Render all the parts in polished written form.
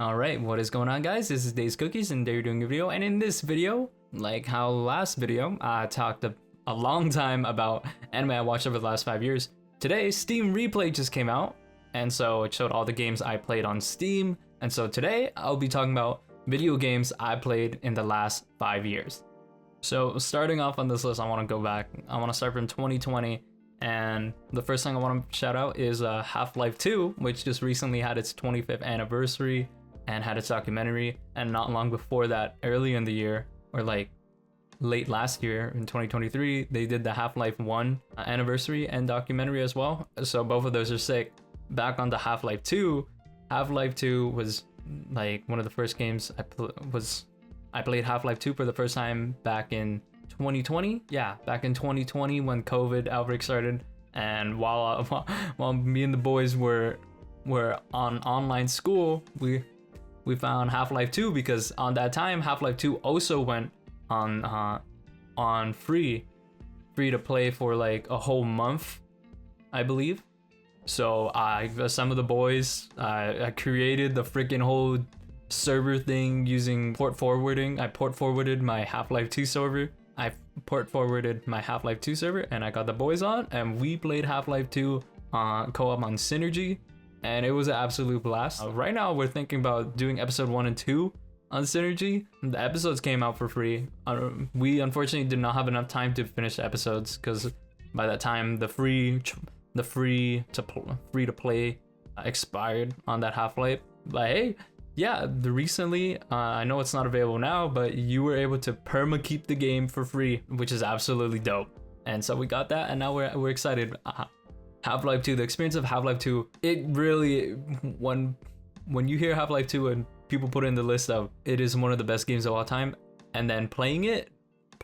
Alright, what is going on, guys? This is Days Cookies and they're doing a video, and in this video, like how last video, I talked a long time about anime I watched over the last 5 years. Today, Steam Replay just came out, and so it showed all the games I played on Steam, and so today, I'll be talking about video games I played in the last 5 years. So, starting off on this list, I want to go back. I want to start from 2020, and the first thing I want to shout out is Half-Life 2, which just recently had its 25th anniversary and had its documentary, and not long before that, early in the year, or like late last year in 2023, they did the Half-Life 1 anniversary and documentary as well. So both of those are sick. Back on the Half-Life 2, Half-Life 2 was like one of the first games I played Half-Life 2 for the first time back in 2020. Yeah, back in 2020 when COVID outbreak started, and while me and the boys were on online school, we found Half-Life 2 because on that time Half-Life 2 also went on free to play for like a whole month, I believe. So some of the boys, I created the freaking whole server thing using port forwarding. I port forwarded my Half-Life 2 server. I port forwarded my Half-Life 2 server and I got the boys on and we played Half-Life 2 co-op on Synergy. And it was an absolute blast. Right now, we're thinking about doing episode 1 and 2 on Synergy. The episodes came out for free. We unfortunately did not have enough time to finish the episodes because by that time, the free to play expired on that Half-Life. But hey, yeah, recently, I know it's not available now, but you were able to perma-keep the game for free, which is absolutely dope. And so we got that, and now we're excited. Half-Life 2, the experience of Half-Life 2, it really, when you hear Half-Life 2 and people put it in the list of it is one of the best games of all time, and then playing it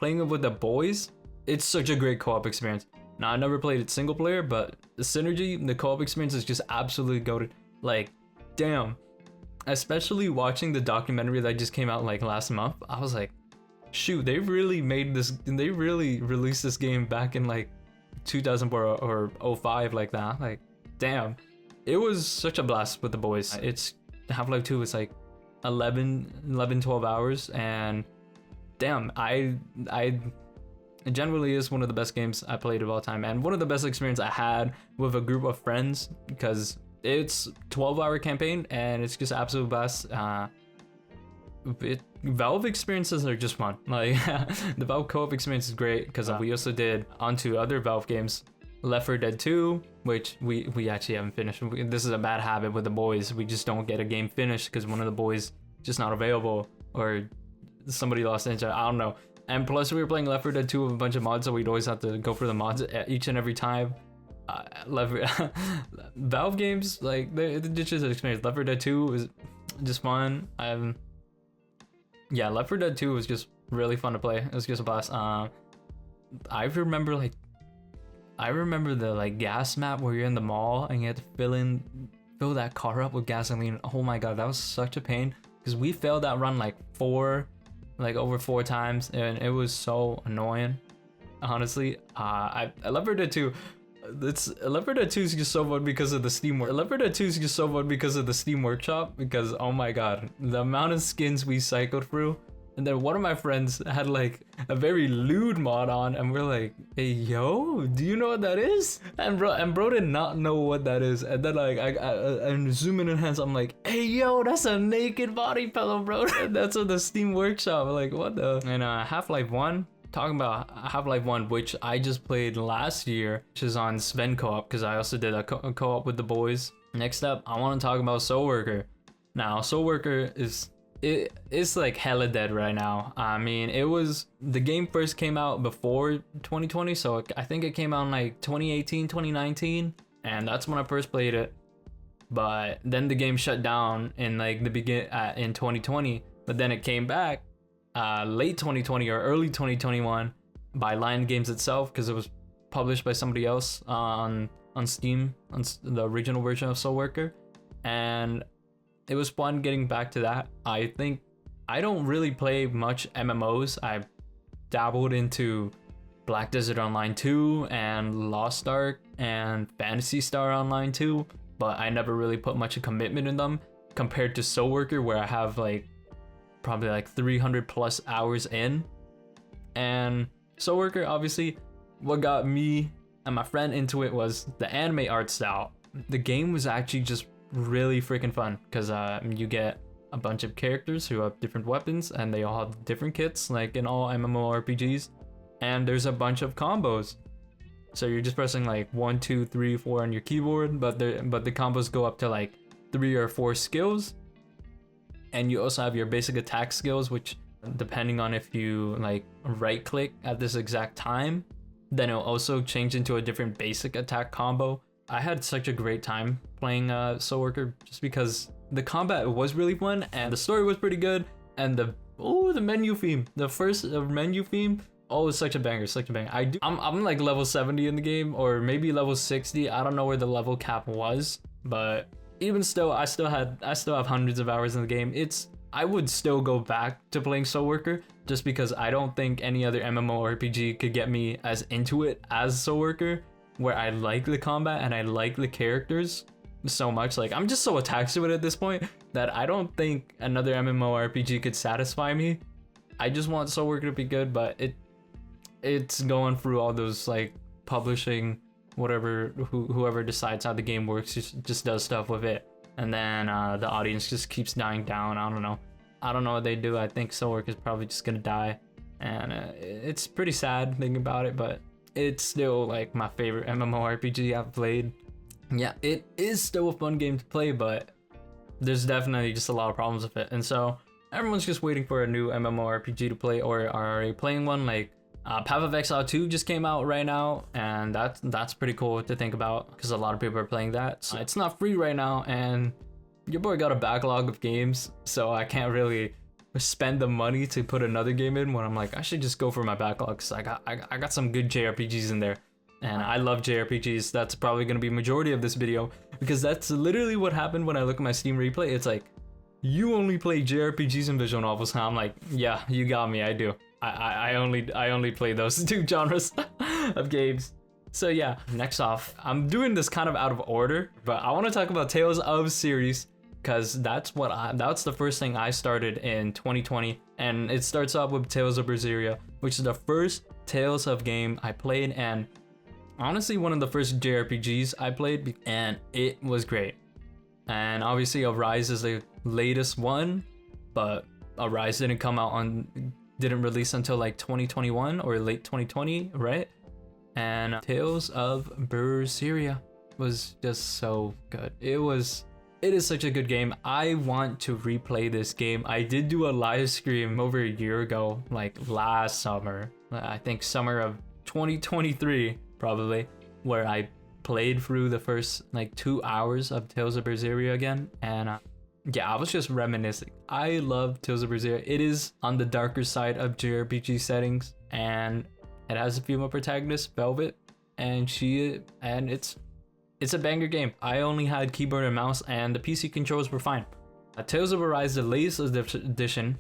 with the boys, it's such a great co-op experience. Now, I never played it single player, but the Synergy, the co-op experience is just absolutely goated. Like, damn. Especially watching the documentary that just came out like last month, I was like, shoot, they really released this game back in like 2004 or 05 like that. Like, damn, it was such a blast with the boys. It's Half-Life 2 is like 12 hours, and damn, it generally is one of the best games I played of all time, and one of the best experience I had with a group of friends, because it's 12-hour campaign and it's just absolute blast. Valve experiences are just fun. Like the Valve co-op experience is great because we also did onto other Valve games, Left 4 Dead 2, which we actually haven't finished. This is a bad habit with the boys. We just don't get a game finished because one of the boys just not available or somebody lost interest. I don't know. And plus we were playing Left 4 Dead 2 with a bunch of mods, so we'd always have to go for the mods each and every time. Valve games, like it's just an experience. Left 4 Dead 2 was just fun. Yeah, Left 4 Dead 2 was just really fun to play. It was just a blast. I remember the like gas map where you're in the mall and you had to fill that car up with gasoline. Oh my god, that was such a pain because we failed that run like over 4 times, and it was so annoying. Honestly, I Left 4 Dead 2. Left 4 Dead 2 is just so fun because of the Steam Workshop. Left 4 Dead 2 is just so fun because of the Steam Workshop, because oh my god, the amount of skins we cycled through. And then one of my friends had like a very lewd mod on, and we're like, hey yo, do you know what that is? And bro did not know what that is. And then like I'm zooming in hands, I'm like, hey yo, that's a naked body pillow, bro. That's on the Steam Workshop. Like what the? And Half-Life 1. Talking about Half-Life 1, which I just played last year, which is on Sven co-op, because I also did a co-op with the boys. Next up, I want to talk about Soulworker. Now, Soulworker it's like hella dead right now. I mean, the game first came out before 2020, so I think it came out in like 2018, 2019, and that's when I first played it. But then the game shut down in like in 2020, but then it came back late 2020 or early 2021 by Lion Games itself, because it was published by somebody else on Steam, on the original version of Soulworker, and it was fun getting back to that. I think I don't really play much MMOs. I dabbled into Black Desert Online 2 and Lost Ark and Phantasy Star Online 2, but I never really put much commitment in them compared to Soulworker, where I have like probably like 300 plus hours in. And Soulworker, obviously, what got me and my friend into it was the anime art style. The game was actually just really freaking fun because you get a bunch of characters who have different weapons and they all have different kits, like in all MMORPGs, and there's a bunch of combos. So you're just pressing like 1, 2, 3, 4 on your keyboard, but the combos go up to like 3 or 4 skills. And you also have your basic attack skills, which depending on if you like right click at this exact time, then it'll also change into a different basic attack combo. I had such a great time playing Soulworker just because the combat was really fun and the story was pretty good, and the menu theme, the first menu theme, it's such a banger, such a banger. I'm like level 70 in the game, or maybe level 60. I don't know where the level cap was, but even still, I still have hundreds of hours in the game. I would still go back to playing Soulworker just because I don't think any other MMORPG could get me as into it as Soulworker, where I like the combat and I like the characters so much. Like, I'm just so attached to it at this point that I don't think another MMORPG could satisfy me. I just want Soulworker to be good, but it's going through all those like publishing, whatever, whoever decides how the game works just does stuff with it, and then the audience just keeps dying down. I don't know what they do. I think Soulworker is probably just gonna die, and it's pretty sad thinking about it, but it's still like my favorite MMORPG I've played. Yeah, it is still a fun game to play, but there's definitely just a lot of problems with it, and so everyone's just waiting for a new MMORPG to play or are already playing one. Like Path of Exile 2 just came out right now, and that's pretty cool to think about because a lot of people are playing that. So it's not free right now, and your boy got a backlog of games, so I can't really spend the money to put another game in when I'm like, I should just go for my backlog because I got some good JRPGs in there, and I love JRPGs. That's probably gonna be majority of this video because that's literally what happened when I look at my Steam replay. It's like, you only play JRPGs and visual novels, huh? I'm like, yeah, you got me. I do. I only play those two genres of games. So yeah, next off, I'm doing this kind of out of order, but I want to talk about Tales of series because that's the first thing I started in 2020, and it starts off with Tales of Berseria, which is the first Tales of game I played, and honestly one of the first JRPGs I played, and it was great. And obviously Arise is the latest one, but Arise didn't release until like 2021 or late 2020, right? And Tales of Berseria was just so good. It is such a good game. I want to replay this game. I did do a live stream over a year ago, like last summer, I think summer of 2023 probably, where I played through the first like 2 hours of Tales of Berseria again, and yeah, I was just reminiscing. I love Tales of Berseria. It is on the darker side of JRPG settings, and it has a female protagonist, Velvet, and it's a banger game. I only had keyboard and mouse, and the PC controls were fine. Tales of Arise, the latest edition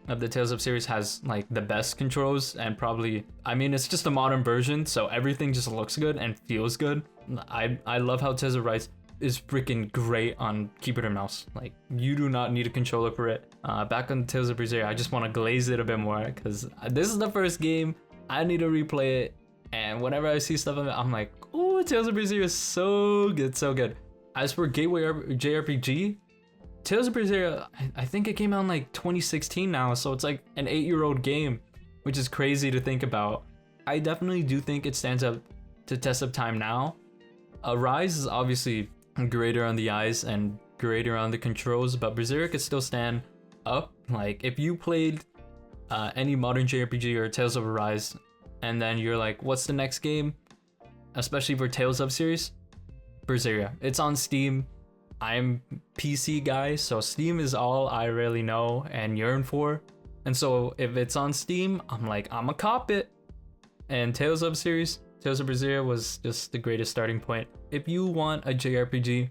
of the Tales of series, has like the best controls, and probably, I mean, it's just a modern version, so everything just looks good and feels good. I love how Tales of Arise is freaking great on keyboard and mouse. Like, you do not need a controller for it. Back on Tales of Berseria, I just want to glaze it a bit more because this is the first game. I need to replay it, and whenever I see stuff of it, I'm like, oh, Tales of Berseria is so good, so good. As for Gateway JRPG, Tales of Berseria, I think it came out in like 2016 now, so it's like an 8-year-old game, which is crazy to think about. I definitely do think it stands up to test of time now. Arise is obviously greater on the eyes and greater on the controls, but Berseria could still stand up. Like, if you played any modern JRPG or Tales of Arise, and then you're like, what's the next game? Especially for Tales of series, Berseria. It's on Steam. I'm PC guy, so Steam is all I really know and yearn for. And so if it's on Steam, I'm like, I'ma cop it. And Tales of Berseria was just the greatest starting point. If you want a JRPG,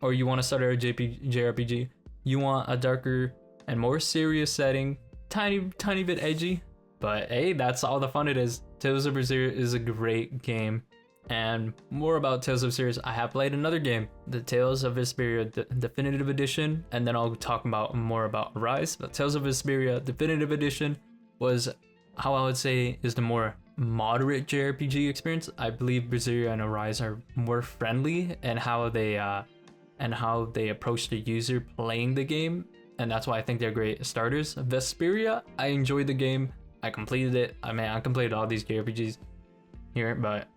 or you want to start a JRPG, you want a darker and more serious setting, tiny bit edgy, but hey, that's all the fun it is. Tales of Berseria is a great game, And more about Tales of Vesperia, I have played another game, the Tales of Vesperia Definitive Edition, and then I'll talk about more about Arise. But Tales of Vesperia Definitive Edition was how I would say is the more moderate JRPG experience. I believe Berseria and Arise are more friendly in how they approach the user playing the game, and that's why I think they're great starters. Vesperia, I enjoyed the game. I completed it. I mean, I completed all these JRPGs here, but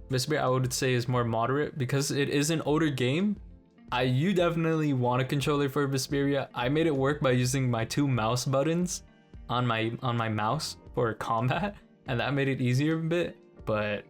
Vesperia I would say is more moderate because it is an older game. You definitely want a controller for Vesperia. I made it work by using my 2 mouse buttons on my mouse for combat, and that made it easier a bit. But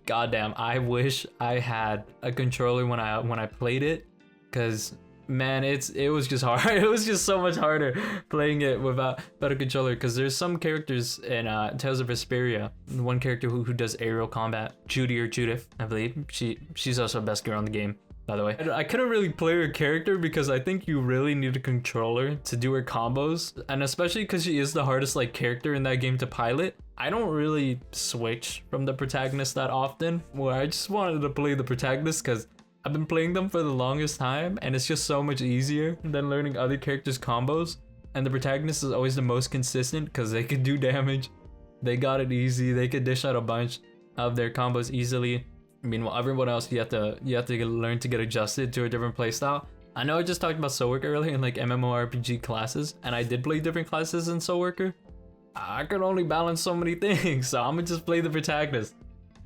goddamn, I wish I had a controller when I played it, because man, it was just hard. It was just so much harder playing it without a controller, because there's some characters in Tales of Vesperia. One character who does aerial combat, Judy or Judith, I believe. She's also the best girl in the game, by the way. I couldn't really play her character because I think you really need a controller to do her combos, and especially because she is the hardest like character in that game to pilot. I don't really switch from the protagonist that often, where I just wanted to play the protagonist because I've been playing them for the longest time, and it's just so much easier than learning other characters' combos. And the protagonist is always the most consistent because they could do damage. They got it easy. They could dish out a bunch of their combos easily. Meanwhile, everyone else, you have to learn to get adjusted to a different playstyle. I know I just talked about Soulworker earlier in like MMORPG classes, and I did play different classes in Soulworker. I could only balance so many things, so I'm gonna just play the protagonist.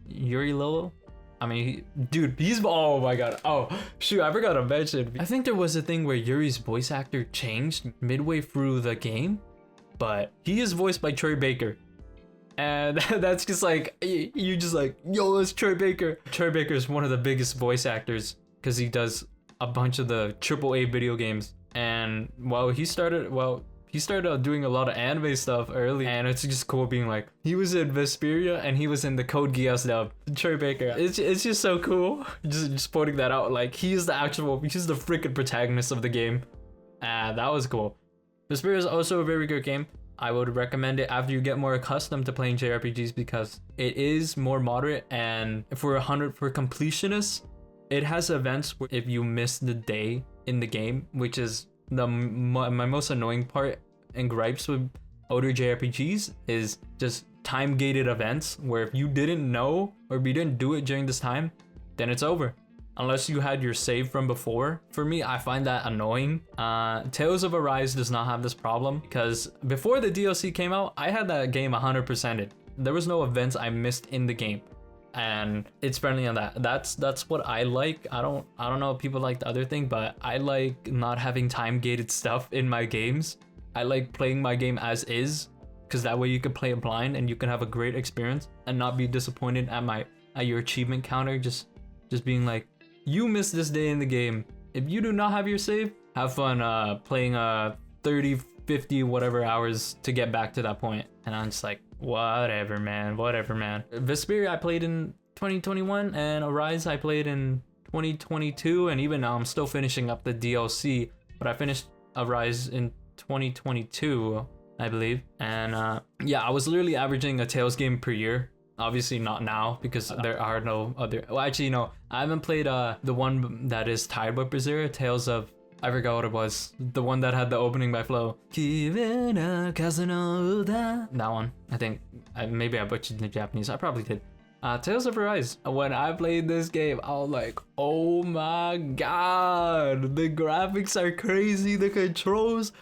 Yuri Lolo? I mean, dude, oh my god. Oh, shoot, I forgot to mention. I think there was a thing where Yuri's voice actor changed midway through the game, but he is voiced by Troy Baker. And that's just like, you just like, yo, it's Troy Baker. Troy Baker is one of the biggest voice actors because he does a bunch of the AAA video games. And he started doing a lot of anime stuff early, and it's just cool being like, he was in Vesperia and he was in the Code Geass dub. Troy Baker, it's just so cool. Just pointing that out, like he's the freaking protagonist of the game. That was cool. Vesperia is also a very good game. I would recommend it after you get more accustomed to playing JRPGs because it is more moderate, and for completionists, it has events where if you miss the day in the game, which is my most annoying part and gripes with older JRPGs, is just time-gated events where if you didn't know or if you didn't do it during this time, then it's over. Unless you had your save from before. For me, I find that annoying. Tales of Arise does not have this problem because before the DLC came out, I had that game 100%ed. There was no events I missed in the game, and it's friendly on that. That's what I like. I don't know if people like the other thing, but I like not having time-gated stuff in my games. I like playing my game as is, because that way you can play it blind and you can have a great experience and not be disappointed at your achievement counter just being like, you missed this day in the game. If you do not have your save, have fun playing 30, 50, whatever hours to get back to that point. And I'm just like, whatever, man. Vesperia I played in 2021, and Arise I played in 2022, and even now I'm still finishing up the DLC, but I finished Arise in 2022, I believe. And yeah, I was literally averaging a Tales game per year. Obviously not now because there are no other. Well, actually, no. I haven't played the one that is tied with Berseria, Tales of. I forgot what it was. The one that had the opening by Flo. That one. I think. Maybe I butchered the Japanese. I probably did. Tales of Arise. When I played this game, I was like, oh my god. The graphics are crazy. The controls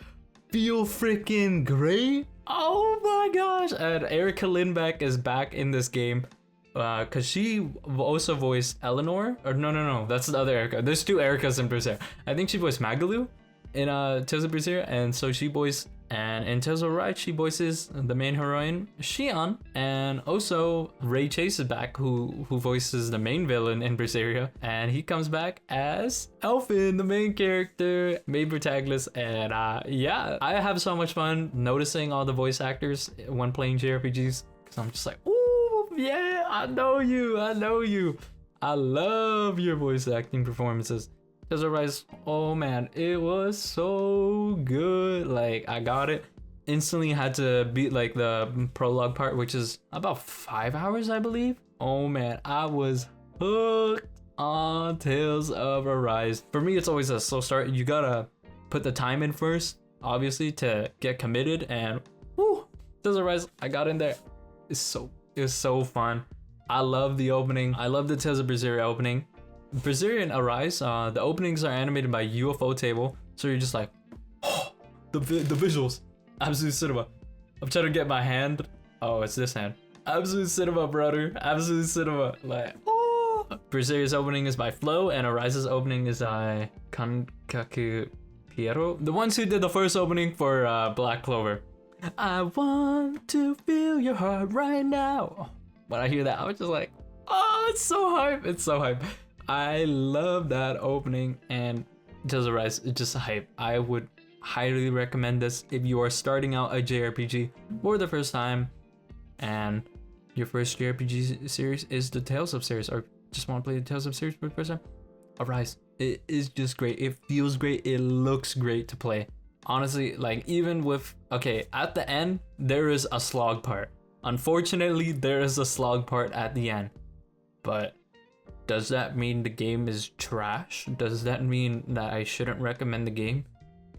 feel freaking great. Oh my gosh. And Erica Lindbeck is back in this game. Cause she also voiced Eleanor, or no, that's the other Erica. There's 2 Ericas in Berseria. I think she voiced Magalu in Tales of Berseria, and so she voiced, and in Tales of Arise she voices the main heroine Xion, and also Ray Chase is back, who voices the main villain in Berseria, and he comes back as Elfin, the main character, main protagonist, and yeah, I have so much fun noticing all the voice actors when playing JRPGs, because I'm just like, ooh. Yeah, I know you. I love your voice acting performances. Tales of Arise, oh man, it was so good. Like, I got it. Instantly had to beat like the prologue part, which is about 5 hours, I believe. Oh man, I was hooked on Tales of Arise. For me, it's always a slow start. You gotta put the time in first, obviously, to get committed, and whoo, Tales of Arise, I got in there. It was so fun. I love the opening. I love the Tales of Berseria opening. Berseria and Arise, the openings are animated by UFO Table, so you're just like, oh, the visuals, absolute cinema. I'm trying to get my hand. Oh, it's this hand. Absolute cinema, brother. Absolute cinema. Like, oh. Berseria's opening is by Flo, and Arise's opening is by Kankaku Piero, the ones who did the first opening for Black Clover. I want to feel your heart right now. When I hear that, I was just like, oh, it's so hype. It's so hype. I love that opening, and Tales of Arise is just hype. I would highly recommend this if you are starting out a JRPG for the first time, and your first JRPG series is the Tales of series, or just want to play the Tales of series for the first time. Arise. It is just great. It feels great. It looks great to play. Honestly, like, even with, okay, at the end, there is a slog part. Unfortunately, there is a slog part at the end. But does that mean the game is trash? Does that mean that I shouldn't recommend the game?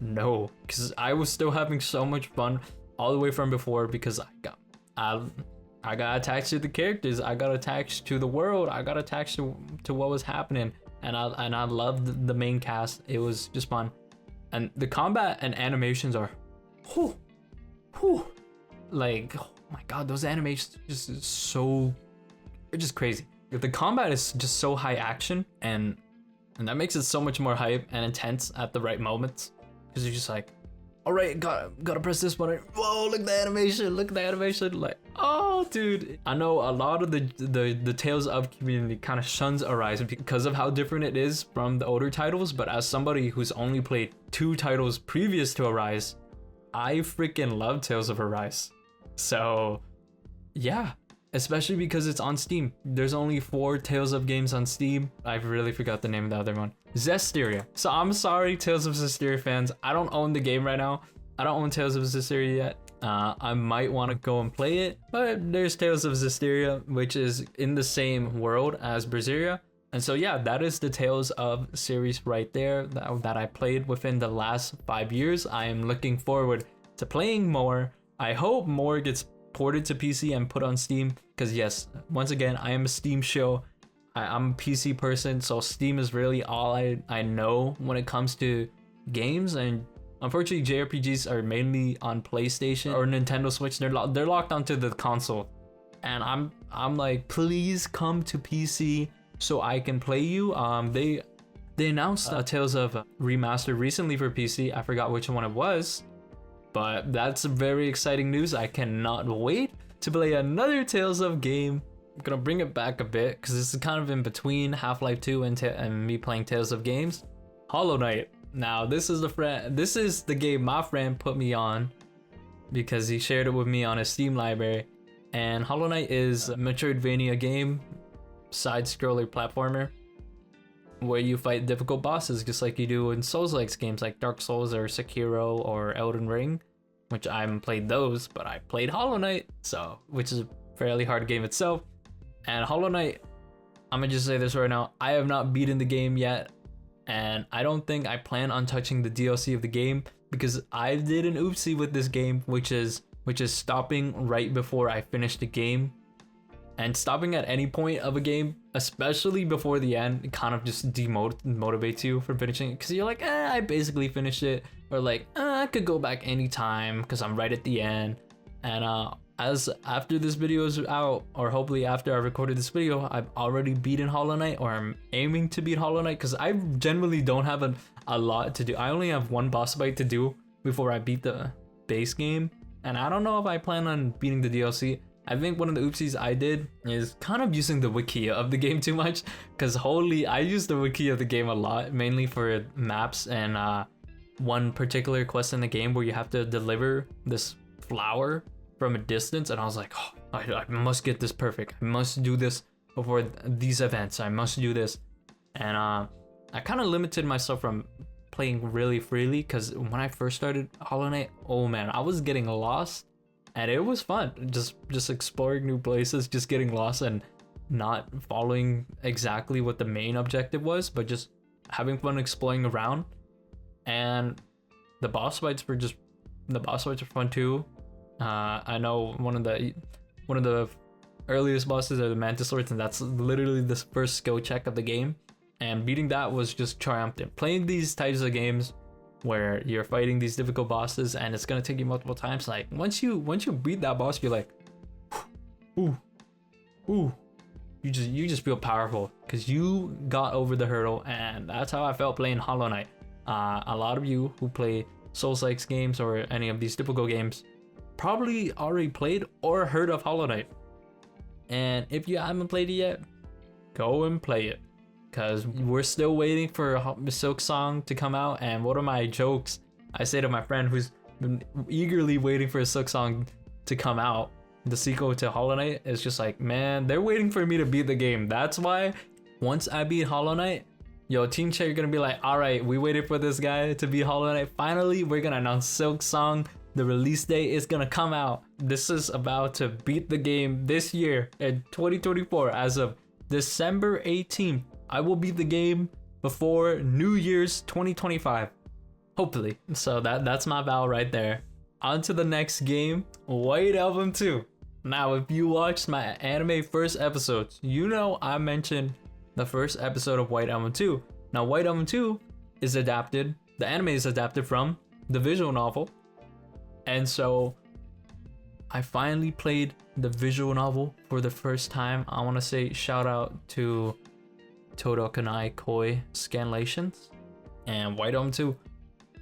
No, because I was still having so much fun all the way from before, because I got attached to the characters, I got attached to the world, I got attached to what was happening, and I loved the main cast. It was just fun. And the combat and animations are, like, oh my god, those animations just so, they're just crazy. The combat is just so high action, and that makes it so much more hype and intense at the right moments, because you're just like, all right, gotta press this button. Whoa, look at the animation, like, oh dude. I know a lot of the Tales of community kind of shuns Arise because of how different it is from the older titles, but as somebody who's only played 2 titles previous to Arise, I freaking love Tales of Arise. So yeah, especially because it's on Steam. There's only 4 Tales of games on Steam. I really forgot the name of the other one. Zestiria. So I'm sorry, Tales of Zestiria fans. I don't own the game right now. I don't own Tales of Zestiria yet. I might want to go and play it, but there's Tales of Zestiria, which is in the same world as Berseria. And so yeah, that is the Tales of series right there that I played within the last 5 years. I am looking forward to playing more. I hope more gets ported to PC and put on Steam, because yes, once again, I am a Steam show. I'm a PC person, so Steam is really all I know when it comes to games. And unfortunately, JRPGs are mainly on PlayStation or Nintendo Switch. They're locked onto the console, and I'm like, please come to PC so I can play you. They announced Tales of Remastered recently for PC. I forgot which one it was, but that's very exciting news. I cannot wait to play another Tales of game. I'm gonna bring it back a bit because this is kind of in between Half-Life 2 and me playing Tales of games. Hollow Knight. Now this is the game my friend put me on because he shared it with me on his Steam library. And Hollow Knight is a Metroidvania game, side-scroller platformer, where you fight difficult bosses just like you do in Souls-like games like Dark Souls or Sekiro or Elden Ring, which I haven't played those, but I played Hollow Knight, so which is a fairly hard game itself. And Hollow Knight, I'm gonna just say this right now, I have not beaten the game yet, and I don't think I plan on touching the DLC of the game, because I did an oopsie with this game, which is stopping right before I finish the game. And stopping at any point of a game, especially before the end, it kind of just demotivates you from finishing it, because you're like, I basically finished it, or like, I could go back anytime because I'm right at the end. And as after this video is out, or hopefully after I recorded this video, I've already beaten Hollow Knight, or I'm aiming to beat Hollow Knight, because I generally don't have a lot to do. I only have 1 boss fight to do before I beat the base game, and I don't know if I plan on beating the DLC. I think one of the oopsies I did is kind of using the wiki of the game too much, because I use the wiki of the game a lot, mainly for maps and one particular quest in the game where you have to deliver this flower from a distance, and I was like, oh, I must get this perfect. I must do this before these events. I must do this. And I kind of limited myself from playing really freely, because when I first started Hollow Knight, oh man, I was getting lost, and it was fun. Just exploring new places, just getting lost and not following exactly what the main objective was, but just having fun exploring around. And the boss fights were fun too. I know one of the earliest bosses are the Mantis Swords, and that's literally the first skill check of the game. And beating that was just triumphant. Playing these types of games where you're fighting these difficult bosses and it's gonna take you multiple times, like once you beat that boss, you're like, ooh, you just feel powerful because you got over the hurdle. And that's how I felt playing Hollow Knight. A lot of you who play Souls-like games or any of these typical games probably already played or heard of Hollow Knight. And if you haven't played it yet, go and play it, because we're still waiting for Silksong to come out. And one of my jokes I say to my friend who's been eagerly waiting for Silksong to come out, the sequel to Hollow Knight, is just like, man, they're waiting for me to beat the game. That's why once I beat Hollow Knight, yo, Team Chat, you're gonna be like, all right, we waited for this guy to beat Hollow Knight. Finally, we're gonna announce Silksong. The release date is gonna come out. This is about to beat the game this year in 2024. As of December 18th, I will beat the game before New Year's 2025. Hopefully. So that's my vow right there. On to the next game, White Album 2. Now, if you watched my anime first episodes, you know I mentioned the first episode of White Album 2. Now, White Album 2 is adapted, the anime is adapted from the visual novel. And so I finally played the visual novel for the first time. I want to say shout out to Todo Kanai Koi Scanlations and White Album 2.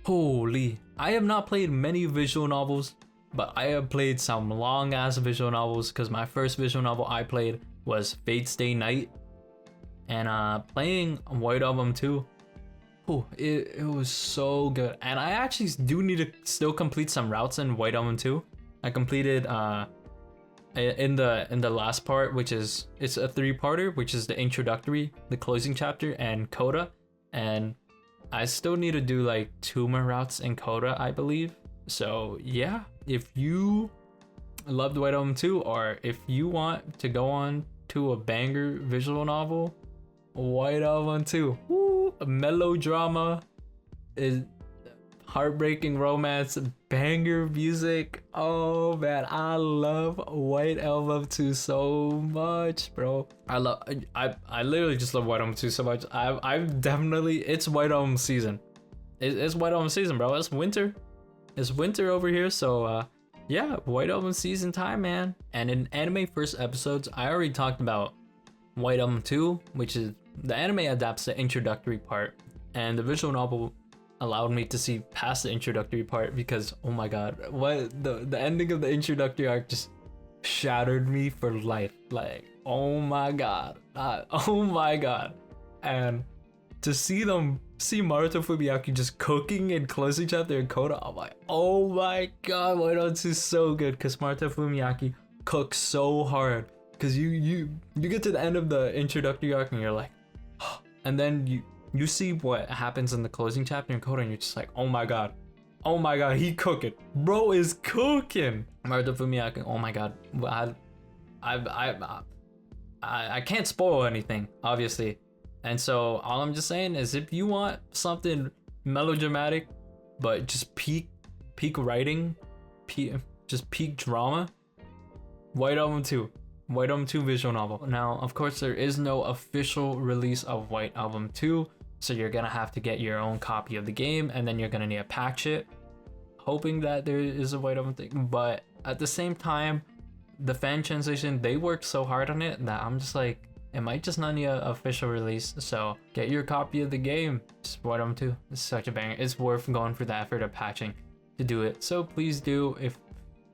Holy, I have not played many visual novels, but I have played some long ass visual novels, because my first visual novel I played was Fate Stay Night. And playing White Album 2, it was so good. And I actually do need to still complete some routes in White Album 2. I completed in the last part, which is, it's a 3-parter, which is the introductory, the closing chapter, and Coda. And I still need to do like 2 more routes in Coda, I believe. So yeah, if you loved White Album 2, or if you want to go on to a banger visual novel, White Album 2. Woo, melodrama, is heartbreaking romance, banger music. Oh man, I love White Album 2 so much, bro. I literally just love White Album 2 so much. I've definitely, it's White Album season. It's White Album season, bro. It's winter. It's winter over here, so yeah, White Album season time, man. And in anime first episodes, I already talked about White Album 2, which is the anime adapts the introductory part, and the visual novel allowed me to see past the introductory part, because oh my god, what the ending of the introductory arc just shattered me for life. Like, oh my god, oh my god. And to see Maruto Fumiaki just cooking and closing chapter in Coda, I'm like, oh my god, White Album 2 is so good, because Maruto Fumiaki cooks so hard. Because you get to the end of the introductory arc and you're like, and then you see what happens in the closing chapter in Coda, and you're just like, oh my god, he cooking, bro is cooking. Maruto Fumiaki, oh my god. I can't spoil anything, obviously, and so all I'm just saying is, if you want something melodramatic but just peak writing, just peak drama, White Album 2. White Album 2 visual novel. Now, of course, there is no official release of White Album 2, so you're gonna have to get your own copy of the game, and then you're gonna need to patch it, hoping that there is a White Album thing. But at the same time, the fan translation, they worked so hard on it that I'm just like, it might just not need an official release. So get your copy of the game. It's White Album 2. It's such a banger. It's worth going through the effort of patching to do it. So please do,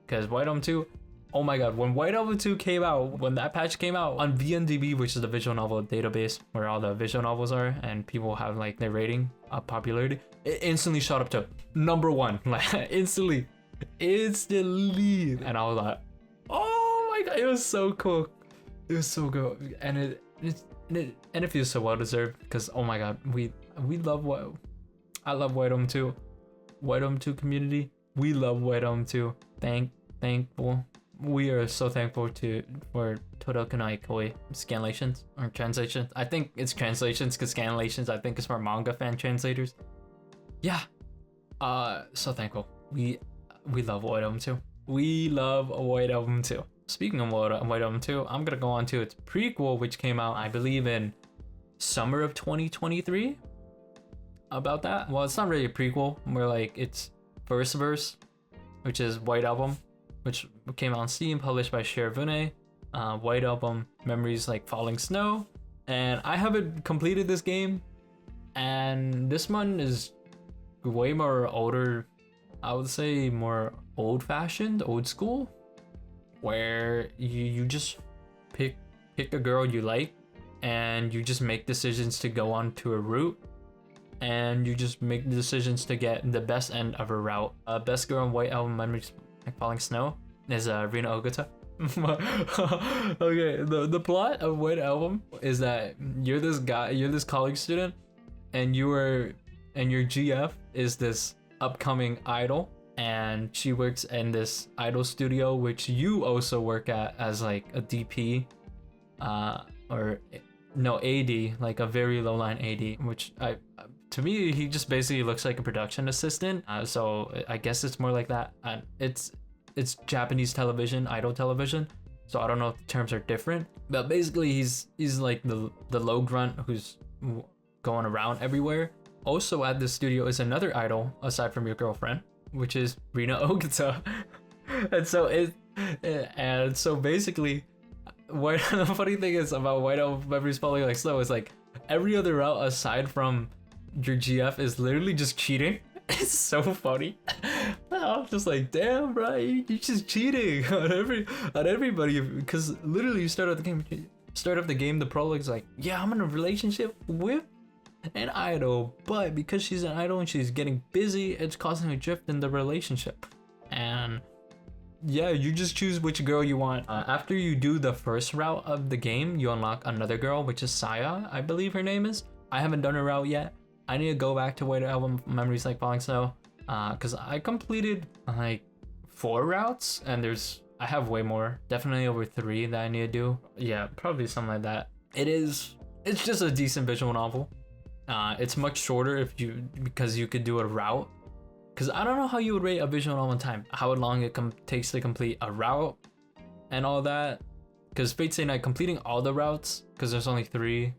because White Album 2, oh my god, when White Album 2 came out, when that patch came out on VNDB, which is the visual novel database where all the visual novels are and people have like their rating of popularity, it instantly shot up to #1, like instantly. And I was like, oh my god, it was so cool. It was so good, and it feels so well deserved, because oh my god, we love I love White Album 2. White Album 2 community, we love White Album 2. Thankful we are so thankful for Todokanai Koi scanlations or translations. I think it's translations because scanlations I think is for manga fan translators. Yeah, so thankful. We love White Album 2. We love White Album 2. Speaking of White Album 2, I'm gonna go on to its prequel, which came out, I believe, in summer of 2023. About that. Well, it's not really a prequel. More like it's first verse, which is White Album, which came out on Steam, published by Shirobune. White Album Memories Like Falling Snow. And I haven't completed this game, and this one is way more older. I would say more old-fashioned, old school, where you just pick a girl you like, and you just make decisions to go on to a route, and you just make decisions to get the best end of a route. Best girl in White Album Memories Like Falling Snow is Rina Ogata. Okay, the plot of White Album is that you're this college student, and your GF is this upcoming idol, and she works in this idol studio, which you also work at as like a DP, or no, AD, like a very low line AD, which to me he just basically looks like a production assistant. So I guess it's more like that. And it's Japanese television, idol television, so I don't know if the terms are different, but basically he's like the low grunt who's going around everywhere. Also at the studio is another idol aside from your girlfriend, which is Rina Ogata. and so basically, the funny thing is about White Album Memories Falling Like Snow is like every other route aside from your GF is literally just cheating. It's so funny. I'm just like, damn, bro, you're just cheating on everybody, because literally you start off the game, the prologue's like, yeah, I'm in a relationship with an idol, but because she's an idol and she's getting busy, it's causing a drift in the relationship. And yeah, you just choose which girl you want. After you do the first route of the game, you unlock another girl, which is Saya, I believe her name is. I haven't done her route yet. I need to go back to White Album Memories Like Falling Snow, because I completed like 4 routes, and I have way more, definitely over 3 that I need to do. Yeah, probably something like that. It's just a decent visual novel. It's much shorter because you could do a route. Because I don't know how you would rate a visual novel in time, how long it takes to complete a route and all that. Because Fate Stay Night, completing all the routes, because there's only 3,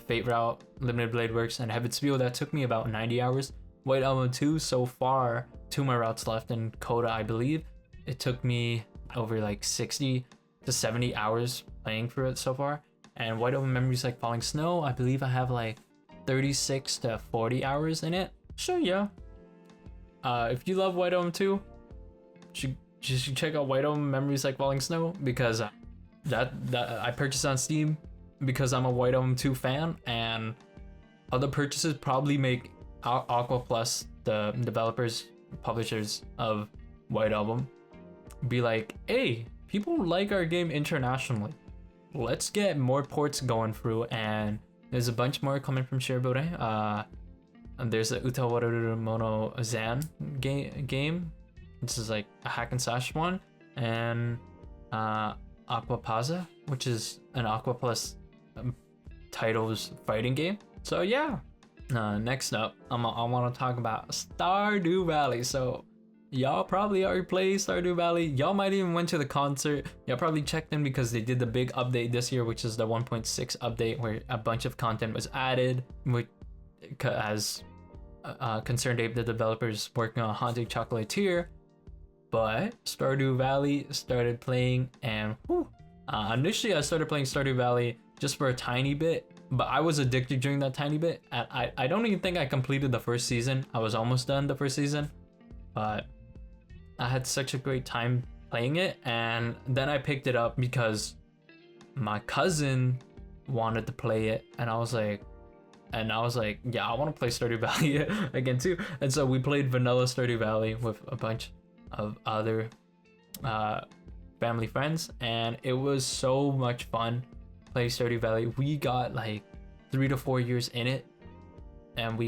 Fate Route, Limited Blade Works, and Heaven's Feel, that took me about 90 hours. White Album 2, so far, 2 more routes left in Coda, I believe. It took me over like 60 to 70 hours playing through it so far. And White Album Memories Like Falling Snow, I believe I have like 36 to 40 hours in it. So yeah. If you love White Album 2, you should check out White Album Memories Like Falling Snow, because that I purchased on Steam because I'm a White Album 2 fan, and other purchases probably make Aqua Plus, the developers, publishers of White Album, be like, hey, people like our game internationally. Let's get more ports going through, and there's a bunch more coming from Shirobune. And there's a Utawarereumono Zan game. This is like a hack and slash one, and Aquapaza, which is an Aqua Plus titles fighting game. So yeah. Next up, I want to talk about Stardew Valley. So y'all probably already played Stardew Valley. Y'all might even went to the concert. Y'all probably checked in because they did the big update this year, which is the 1.6 update, where a bunch of content was added, which as Concerned Ape, the developers working on Haunted Chocolatier. But Stardew Valley started playing, and initially I started playing Stardew Valley just for a tiny bit, but I was addicted during that tiny bit. I don't even think I completed the first season. I was almost done the first season, but I had such a great time playing it. And then I picked it up because my cousin wanted to play it, and I was like, yeah, I want to play Stardew Valley again too. And so we played vanilla Stardew Valley with a bunch of other family friends, and it was so much fun playing Stardew Valley. We got like 3 to 4 years in it, and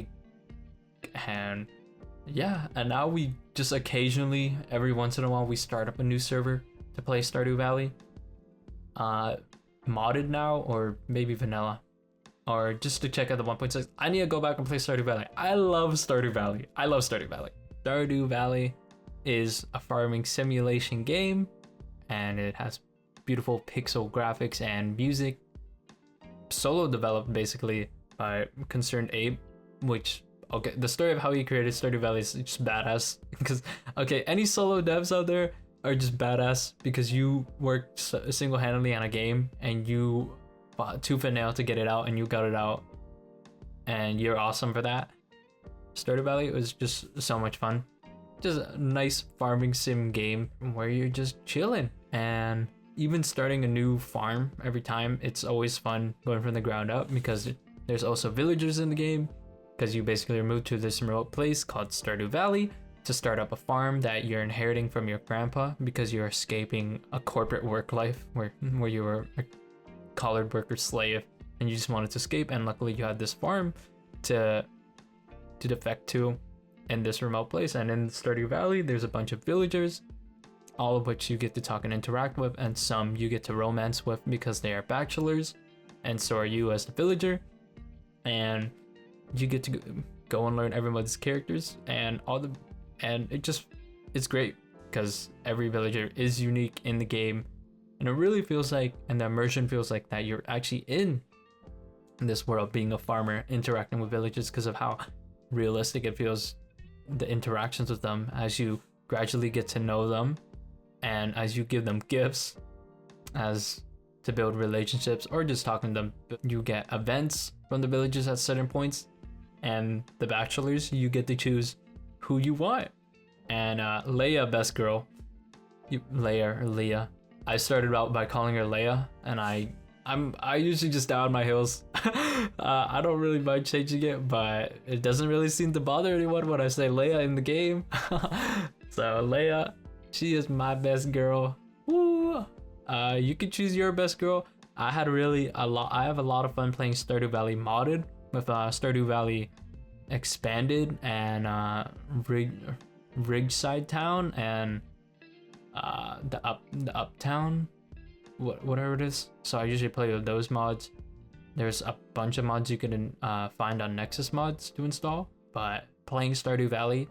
now we just occasionally, every once in a while, we start up a new server to play Stardew Valley, modded now or maybe vanilla, or just to check out the 1.6. I need to go back and play Stardew Valley. I love Stardew Valley. Stardew Valley is a farming simulation game, and it has beautiful pixel graphics and music. Solo developed basically by Concerned Ape, which, okay, the story of how he created Stardew Valley is just badass. Because, okay, any solo devs out there are just badass because you worked single-handedly on a game and you fought tooth and nail to get it out, and you got it out, and you're awesome for that. Stardew Valley was just so much fun. Just a nice farming sim game where you're just chilling, and even starting a new farm every time, it's always fun going from the ground up, because there's also villagers in the game, because you basically move to this remote place called Stardew Valley to start up a farm that you're inheriting from your grandpa, because you're escaping a corporate work life where you were a collared worker slave and you just wanted to escape, and luckily you had this farm to defect to in this remote place. And in Stardew Valley there's a bunch of villagers, all of which you get to talk and interact with, and some you get to romance with because they are bachelors, and so are you as the villager, and you get to go and learn everyone's characters and it's great because every villager is unique in the game, and it really feels like, and the immersion feels like, that you're actually in this world being a farmer interacting with villagers, because of how realistic it feels, the interactions with them as you gradually get to know them, and as you give them gifts as to build relationships, or just talking to them. You get events from the villagers at certain points, and the bachelors, you get to choose who you want. And Leia, best girl, Leia. I started out by calling her Leia, and I usually just die on my heels. I don't really mind changing it, but it doesn't really seem to bother anyone when I say Leia in the game. So Leia, she is my best girl. Woo! You can choose your best girl. I have a lot of fun playing Stardew Valley modded with Stardew Valley expanded and Rigside Town and the Uptown, whatever it is. So I usually play with those mods. There's a bunch of mods you can find on Nexus Mods to install. But playing Stardew Valley,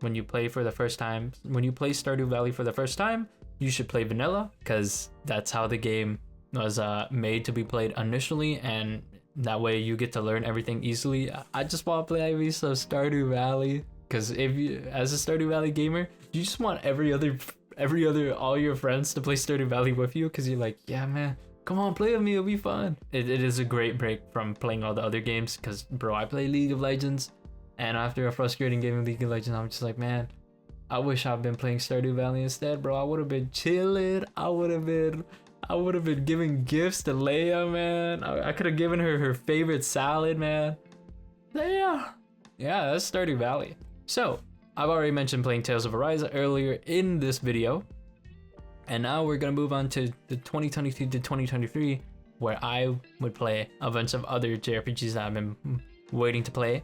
when you play Stardew Valley for the first time, you should play vanilla, because that's how the game was made to be played initially, and that way you get to learn everything easily. I just want to play IV so Stardew Valley, because if you, as a Stardew Valley gamer, you just want all your friends to play Stardew Valley with you, because you're like, yeah man, come on, play with me, it'll be fun. It is a great break from playing all the other games, because bro, I play League of Legends, and after a frustrating game of League of Legends, I'm just like, man, I wish I'd been playing Stardew Valley instead, bro. I would have been chilling. I would have been giving gifts to Leia, man. I could have given her favorite salad, man. Yeah, that's Stardew Valley. So I've already mentioned playing Tales of Arise earlier in this video, and now we're gonna move on to the 2022 to 2023, where I would play a bunch of other JRPGs that I've been waiting to play,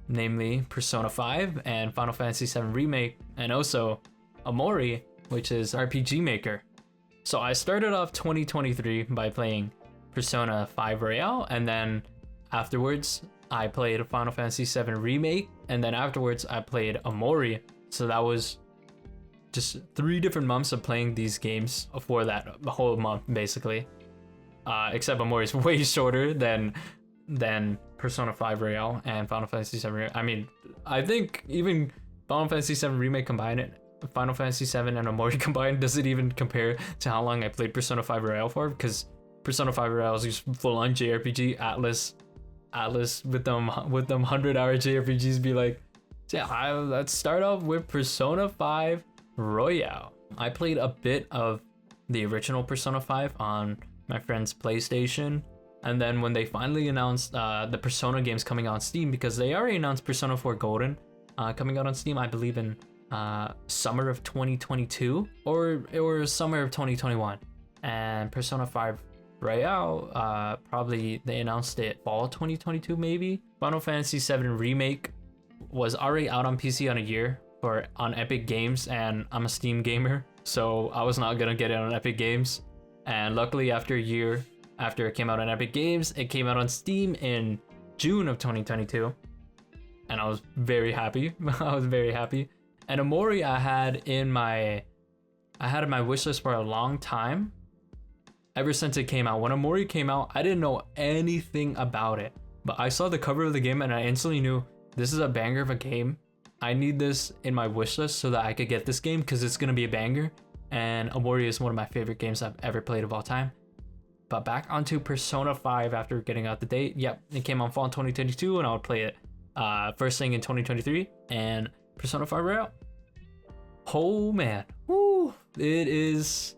namely Persona 5 and Final Fantasy VII Remake, and also OMORI, which is RPG Maker. So I started off 2023 by playing Persona 5 Royale, and then afterwards I played Final Fantasy VII Remake, and then afterwards I played OMORI. So that was just 3 different months of playing these games for that whole month, basically. Except OMORI is way shorter than Persona 5 Royale and Final Fantasy VII Remake. I mean, I think even Final Fantasy VII Remake combined, Final Fantasy VII and OMORI combined doesn't even compare to how long I played Persona 5 Royale for, because Persona 5 Royale is just full-on JRPG. Atlas with them 100-hour JRPGs be like, yeah, let's start off with Persona 5 Royale. I played a bit of the original Persona 5 on my friend's PlayStation, and then when they finally announced the Persona games coming out on Steam, because they already announced Persona 4 Golden coming out on Steam, I believe in summer of 2022 or summer of 2021, and Persona 5 Royale, probably they announced it fall 2022 maybe. Final Fantasy VII Remake was already out on PC on a year on Epic Games, and I'm a Steam gamer, so I was not gonna get it on Epic Games. And luckily, after a year after it came out on Epic Games, it came out on Steam in June of 2022, and I was very happy. I was very happy. And OMORI I had in my wish list for a long time, ever since it came out. When OMORI came out, I didn't know anything about it, but I saw the cover of the game and I instantly knew this is a banger of a game. I need this in my wish list so that I could get this game because it's gonna be a banger. And OMORI is one of my favorite games I've ever played of all time. But back onto Persona 5 after getting out the date. Yep, it came on fall in 2022 and I would play it first thing in 2023. And Persona 5 Royale. Oh man, woo! It is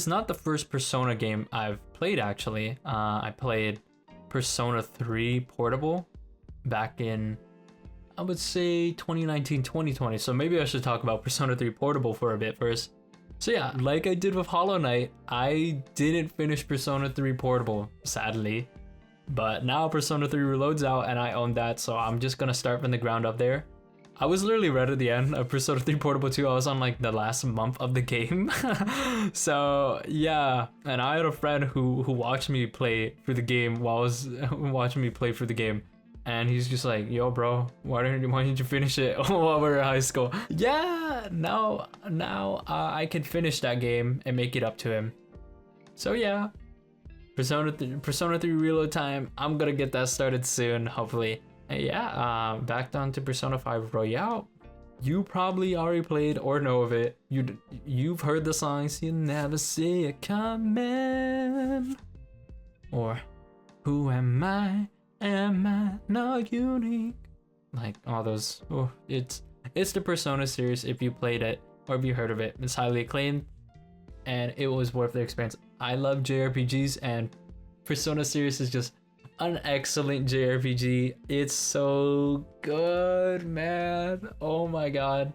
not the first Persona game I've played actually. I played Persona 3 Portable back in, I would say 2019, 2020. So maybe I should talk about Persona 3 Portable for a bit first. So yeah, like I did with Hollow Knight, I didn't finish Persona 3 Portable, sadly. But now Persona 3 Reload's out and I own that, so I'm just gonna start from the ground up there. I was literally right at the end of Persona 3 Portable 2. I was on like the last month of the game. So yeah, and I had a friend who watched me play through the game while I was watching me play through the game. And he's just like, yo bro, why didn't you finish it while we were in high school? Yeah, now I can finish that game and make it up to him. So yeah, Persona 3 Reload time. I'm gonna get that started soon, hopefully. And yeah, back down to Persona 5 Royale. You probably already played or know of it. You've heard the songs, you never see it coming. Or, who am I? Am I not unique? Like all those. Oh, it's the Persona series. If you played it or if you heard of it, it's highly acclaimed, and it was worth the experience. I love JRPGs, and Persona series is just an excellent JRPG. It's so good, man. Oh my god.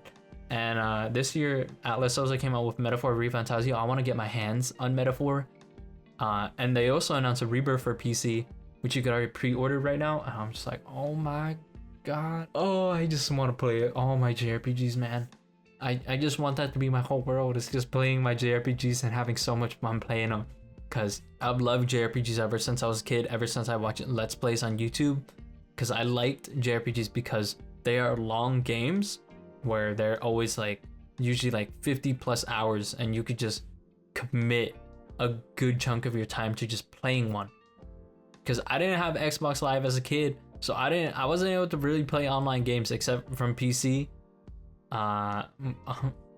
And this year, Atlas also came out with Metaphor ReFantazio. I want to get my hands on Metaphor. And they also announced a Rebirth for PC, which you could already pre-order right now. And I'm just like, oh my god. Oh, I just want to play all my JRPGs, man. I just want that to be my whole world. It's just playing my JRPGs and having so much fun playing them. Because I've loved JRPGs ever since I was a kid, ever since I watched Let's Plays on YouTube. Because I liked JRPGs because they are long games where they're always like, usually like 50 plus hours, and you could just commit a good chunk of your time to just playing one. Because I didn't have Xbox Live as a kid, so I wasn't able to really play online games except from PC.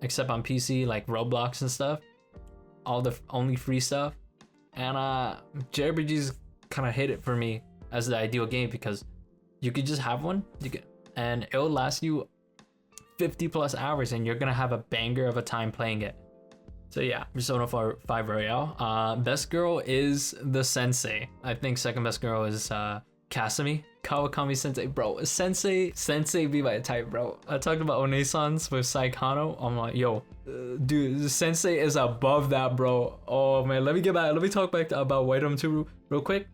Except on PC, like Roblox and stuff. All the only free stuff. And JRPGs kind of hit it for me as the ideal game because you could just have one, and it'll last you 50 plus hours, and you're gonna have a banger of a time playing it. So yeah, Persona 5 Royale. Best girl is the sensei. I think second best girl is Kasumi. Kawakami sensei, bro. Sensei be my type, bro. I talked about Onesans with Saikano. I'm like, yo, dude, sensei is above that, bro. Oh man, let me talk back about White Item 2 real quick.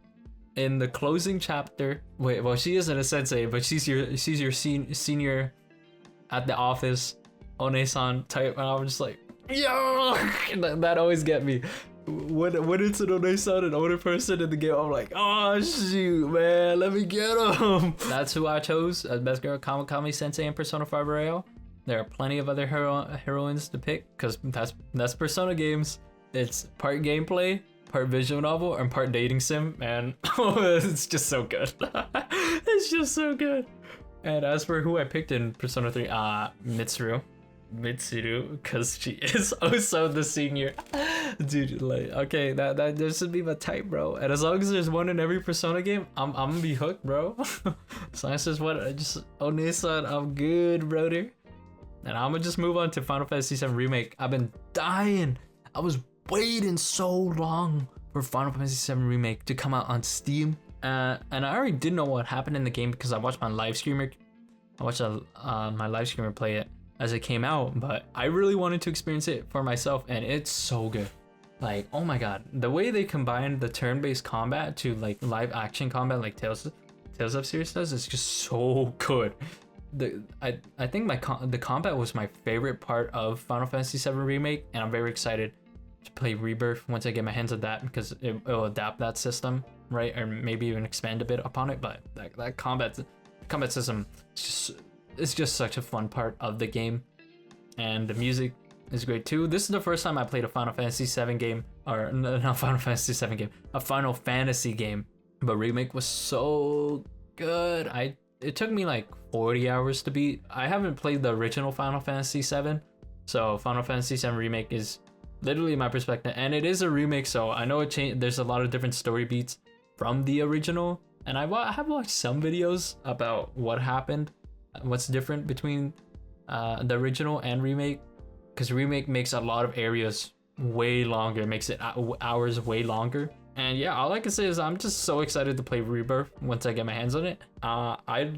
In the closing chapter, well, she isn't a sensei, but she's your senior at the office, Onesan type, and I'm just like, yo, that always get me. When it's an Onesan, an older person in the game, I'm like, oh shoot, man, let me get him. That's who I chose as best girl, Kawakami Sensei in Persona 5 Royale. There are plenty of other heroines to pick, because that's Persona games. It's part gameplay, part visual novel, and part dating sim, man. It's just so good. It's just so good. And as for who I picked in Persona 3, Mitsuru, because she is also the senior. Dude, like, okay, that this should be my type, bro. And as long as there's one in every Persona game, I'm gonna be hooked, bro. As long as there's one, Onesan, I'm good, brother. And I'm gonna just move on to Final Fantasy VII Remake. I've been dying. I was waiting so long for Final Fantasy VII Remake to come out on Steam. And I already did know what happened in the game because I watched my live streamer. My live streamer play it as it came out, but I really wanted to experience it for myself, and it's so good. Like, oh my god, the way they combined the turn-based combat to like live action combat like Tales of Series does is just so good. I think the combat was my favorite part of Final Fantasy VII Remake, and I'm very excited to play Rebirth once I get my hands on that, because it'll adapt that system, right, or maybe even expand a bit upon it. But that combat system is just such a fun part of the game, and the music is great too. This is the first time I played a Final Fantasy VII game, or not Final Fantasy VII game, a Final Fantasy game. But Remake was so good. It took me like 40 hours to beat. I haven't played the original Final Fantasy VII, so Final Fantasy VII Remake is literally my perspective, and it is a remake, so I know it changed. There's a lot of different story beats from the original, and I have watched some videos about what happened, what's different between the original and Remake, because Remake makes a lot of areas way longer, makes it hours way longer. And yeah, all I can say is I'm just so excited to play Rebirth once I get my hands on it. I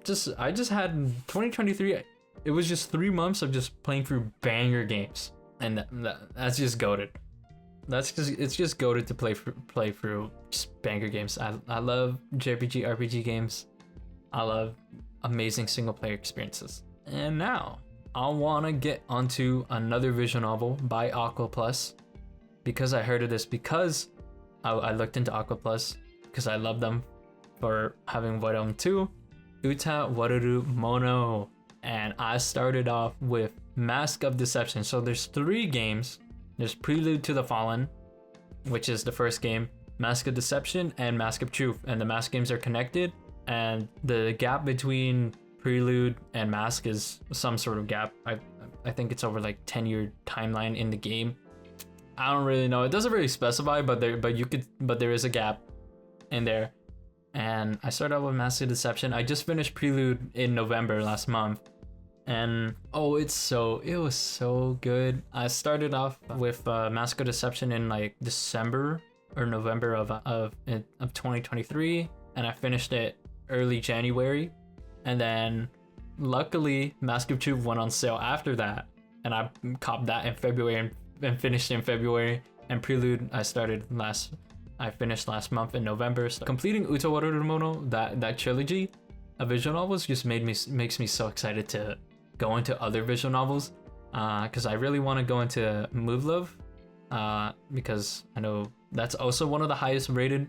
just had 2023. It was just 3 months of just playing through banger games, and that's just goated. It's just goated to play through just banger games. I love JRPG RPG games. I love amazing single player experiences. And now I want to get onto another visual novel by Aqua Plus, because I heard of this, because I looked into Aqua Plus, because I love them for having Void Element 2, Utawarereumono, and I started off with Mask of Deception. So there's 3 games. There's Prelude to the Fallen, which is the first game, Mask of Deception, and Mask of Truth, and the Mask games are connected, and the gap between Prelude and Mask is some sort of gap. I think it's over like 10-year timeline in the game. I don't really know. It doesn't really specify, but there is a gap in there. And I started out with Mask of Deception. I just finished Prelude in November last month, and it was so good. I started off with Mask of Deception in like December or November of 2023, and I finished it early January. And then luckily Mask of Truth went on sale after that, and I copped that in February and finished in February. And Prelude I finished last month in November. So completing Utawarereumono, that trilogy of visual novels, just makes me so excited to go into other visual novels, because I really want to go into Muv-Luv, because I know that's also one of the highest rated.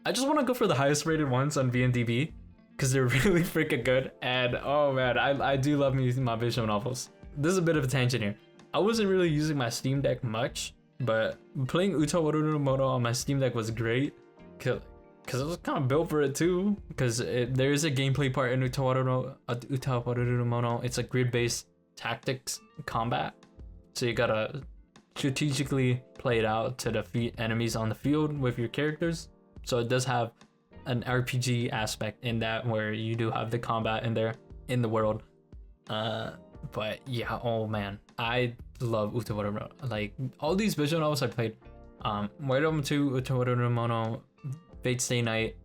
I just want to go for the highest rated ones on VNDB, because they're really freaking good. And oh man, I do love me using my visual novels. This is a bit of a tangent here. I wasn't really using my Steam Deck much, but playing Utawarereumono on my Steam Deck was great, because it was kind of built for it too, because there is a gameplay part in Utawarereumono. It's a grid-based tactics combat, so you gotta strategically play it out to defeat enemies on the field with your characters. So it does have an RPG aspect in that, where you do have the combat in there in the world. But yeah, oh man, I love Utawarereumono. Like all these visual novels I played, Void Element 2, Utawarereumono, Fate Stay Night,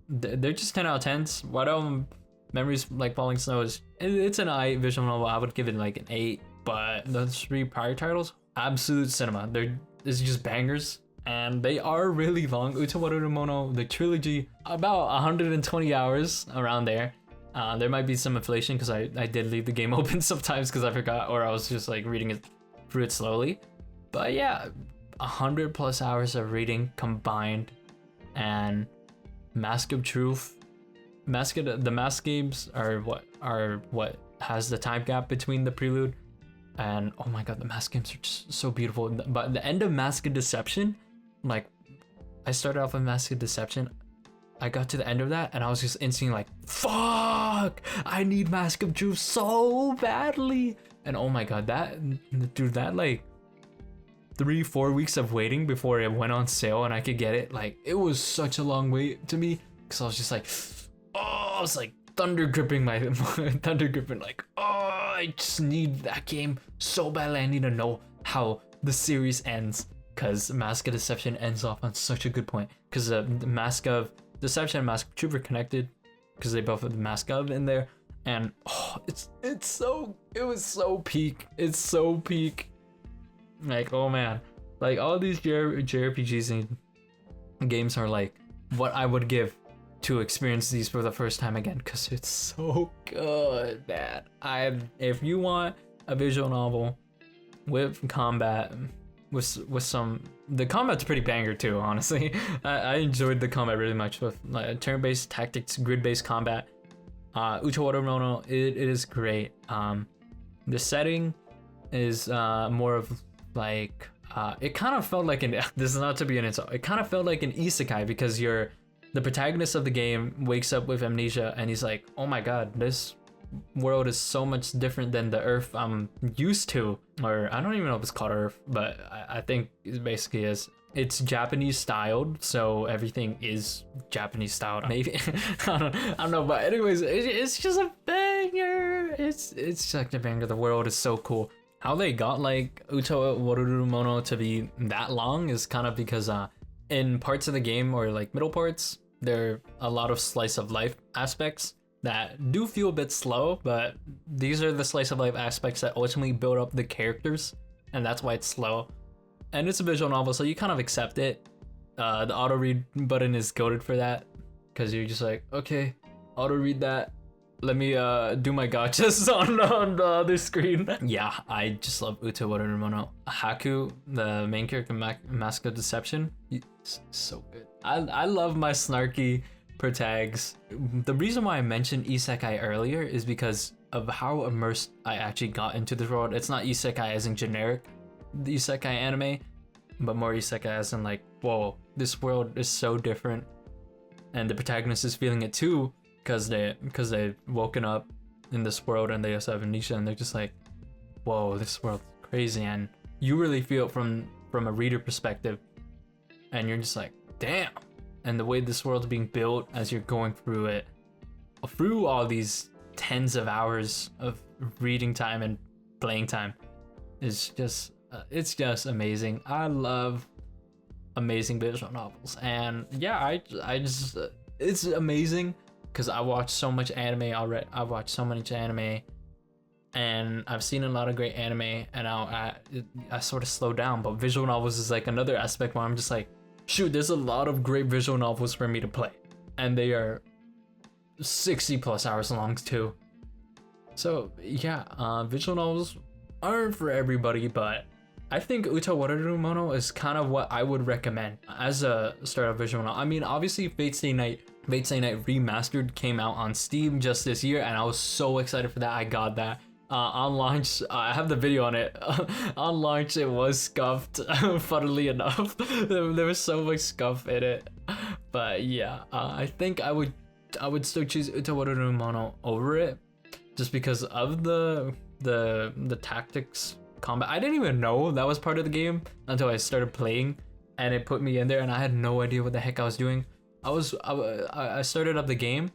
they're just 10 out of 10s. Void Element Memories Like Falling Snow it's an I visual novel. I would give it like an 8. But the 3 prior titles, absolute cinema. It's just bangers, and they are really long. Utawarereumono, the trilogy, about 120 hours around there. There might be some inflation, because I did leave the game open sometimes because I forgot, or I was just like reading it through it slowly. But yeah, 100 plus hours of reading combined. And Mask of Truth, the Mask games are what has the time gap between the Prelude, and oh my god, the Mask games are just so beautiful. But the end of Mask of Deception, like I started off with Mask of Deception, I got to the end of that, and I was just instantly like, fuck, I need Mask of Truth so badly. And oh my god, that like 3-4 weeks of waiting before it went on sale and I could get it, like it was such a long wait to me, because I was just like, oh, I was like thunder gripping like, oh, I just need that game so badly. I need to know how the series ends, because Mask of Deception ends off on such a good point, because the Mask of Deception and Mask of Truth are connected, because they both have the Mask of in there. And oh, it was so peak. It's so peak. Like, oh man, like all these JRPGs and games are like what I would give to experience these for the first time again, because it's so good, man. If you want a visual novel with combat, with some, the combat's pretty banger too, honestly. I enjoyed the combat really much with turn-based tactics, grid-based combat. Utawarereumono, it is great. The setting is more of like it kind of felt like this is not to be an insult, it kind of felt like an isekai, because the protagonist of the game wakes up with amnesia and he's like, oh my god, this world is so much different than the Earth I'm used to. Or I don't even know if it's called Earth, but I think it basically is. It's Japanese styled, so everything is Japanese styled. Maybe I don't know, but anyways, it's just a banger. It's such a banger. The world is so cool. How they got like Utawarereumono to be that long is kind of because in parts of the game, or like middle parts, there are a lot of slice of life aspects that do feel a bit slow, but these are the slice of life aspects that ultimately build up the characters, and that's why it's slow. And it's a visual novel, so you kind of accept it. The auto read button is goated for that, because you're just like, okay, auto read that. Let me do my gotchas on the other screen. Yeah, I just love Utawarereumono. Haku, the main character, Mask of Deception, it's so good. I love my snarky protags. The reason why I mentioned isekai earlier is because of how immersed I actually got into this world. It's not isekai as in generic the isekai anime, but more isekai as in like, whoa, this world is so different, and the protagonist is feeling it too, because they've woken up in this world and they also have amnesia, and they're just like, whoa, this world's crazy. And you really feel it from a reader perspective, and you're just like, damn. And the way this world's being built as you're going through it, through all these tens of hours of reading time and playing time, is just it's just amazing. I love amazing visual novels, and yeah, I just it's amazing because I watch so much anime already. I've watched so much anime, and I've seen a lot of great anime, and I sort of slow down. But visual novels is like another aspect where I'm just like, shoot, there's a lot of great visual novels for me to play, and they are 60 plus hours long too. So yeah, visual novels aren't for everybody, but I think Utawarereumono is kind of what I would recommend as a startup visual novel. I mean, obviously Fate Stay Night Remastered came out on Steam just this year, and I was so excited for that. I got that. On launch, I have the video on it. On launch, it was scuffed, funnily enough. There was so much scuff in it. But yeah, I think I would still choose Utawarereumono over it, just because of the tactics combat. I didn't even know that was part of the game until I started playing, and it put me in there, and I had no idea what the heck I was doing. I started up the game,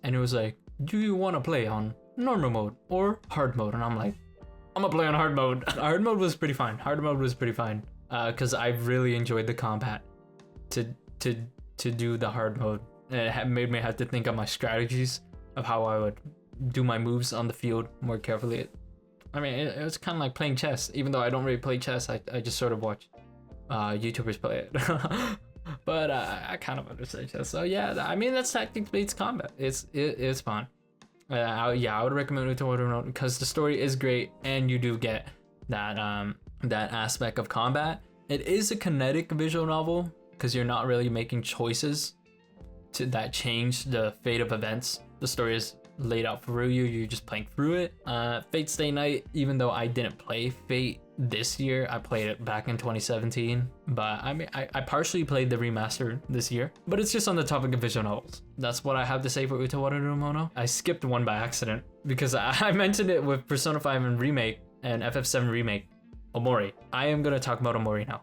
and it was like, do you want to play on normal mode or hard mode? And I'm like, I'm gonna play on hard mode. Hard mode was pretty fine. Because I really enjoyed the combat to do the hard mode. And it made me have to think of my strategies of how I would do my moves on the field more carefully. I mean, it was kind of like playing chess. Even though I don't really play chess, I just sort of watch YouTubers play it. But I kind of understand chess. So yeah, I mean, that's tactics-based combat. It's fun. I would recommend Utawarereumono because the story is great, and you do get that aspect of combat. It is a kinetic visual novel because you're not really making choices that change the fate of events. The story is laid out for you. You're just playing through it. Fate Stay Night, even though I didn't play Fate this year, I played it back in 2017. But I mean, I partially played the remaster this year. But it's just on the topic of visual novels. That's what I have to say for Utawarereumono. I skipped one by accident because I mentioned it with Persona 5 and Remake and FF7 Remake, OMORI. I am gonna talk about OMORI now.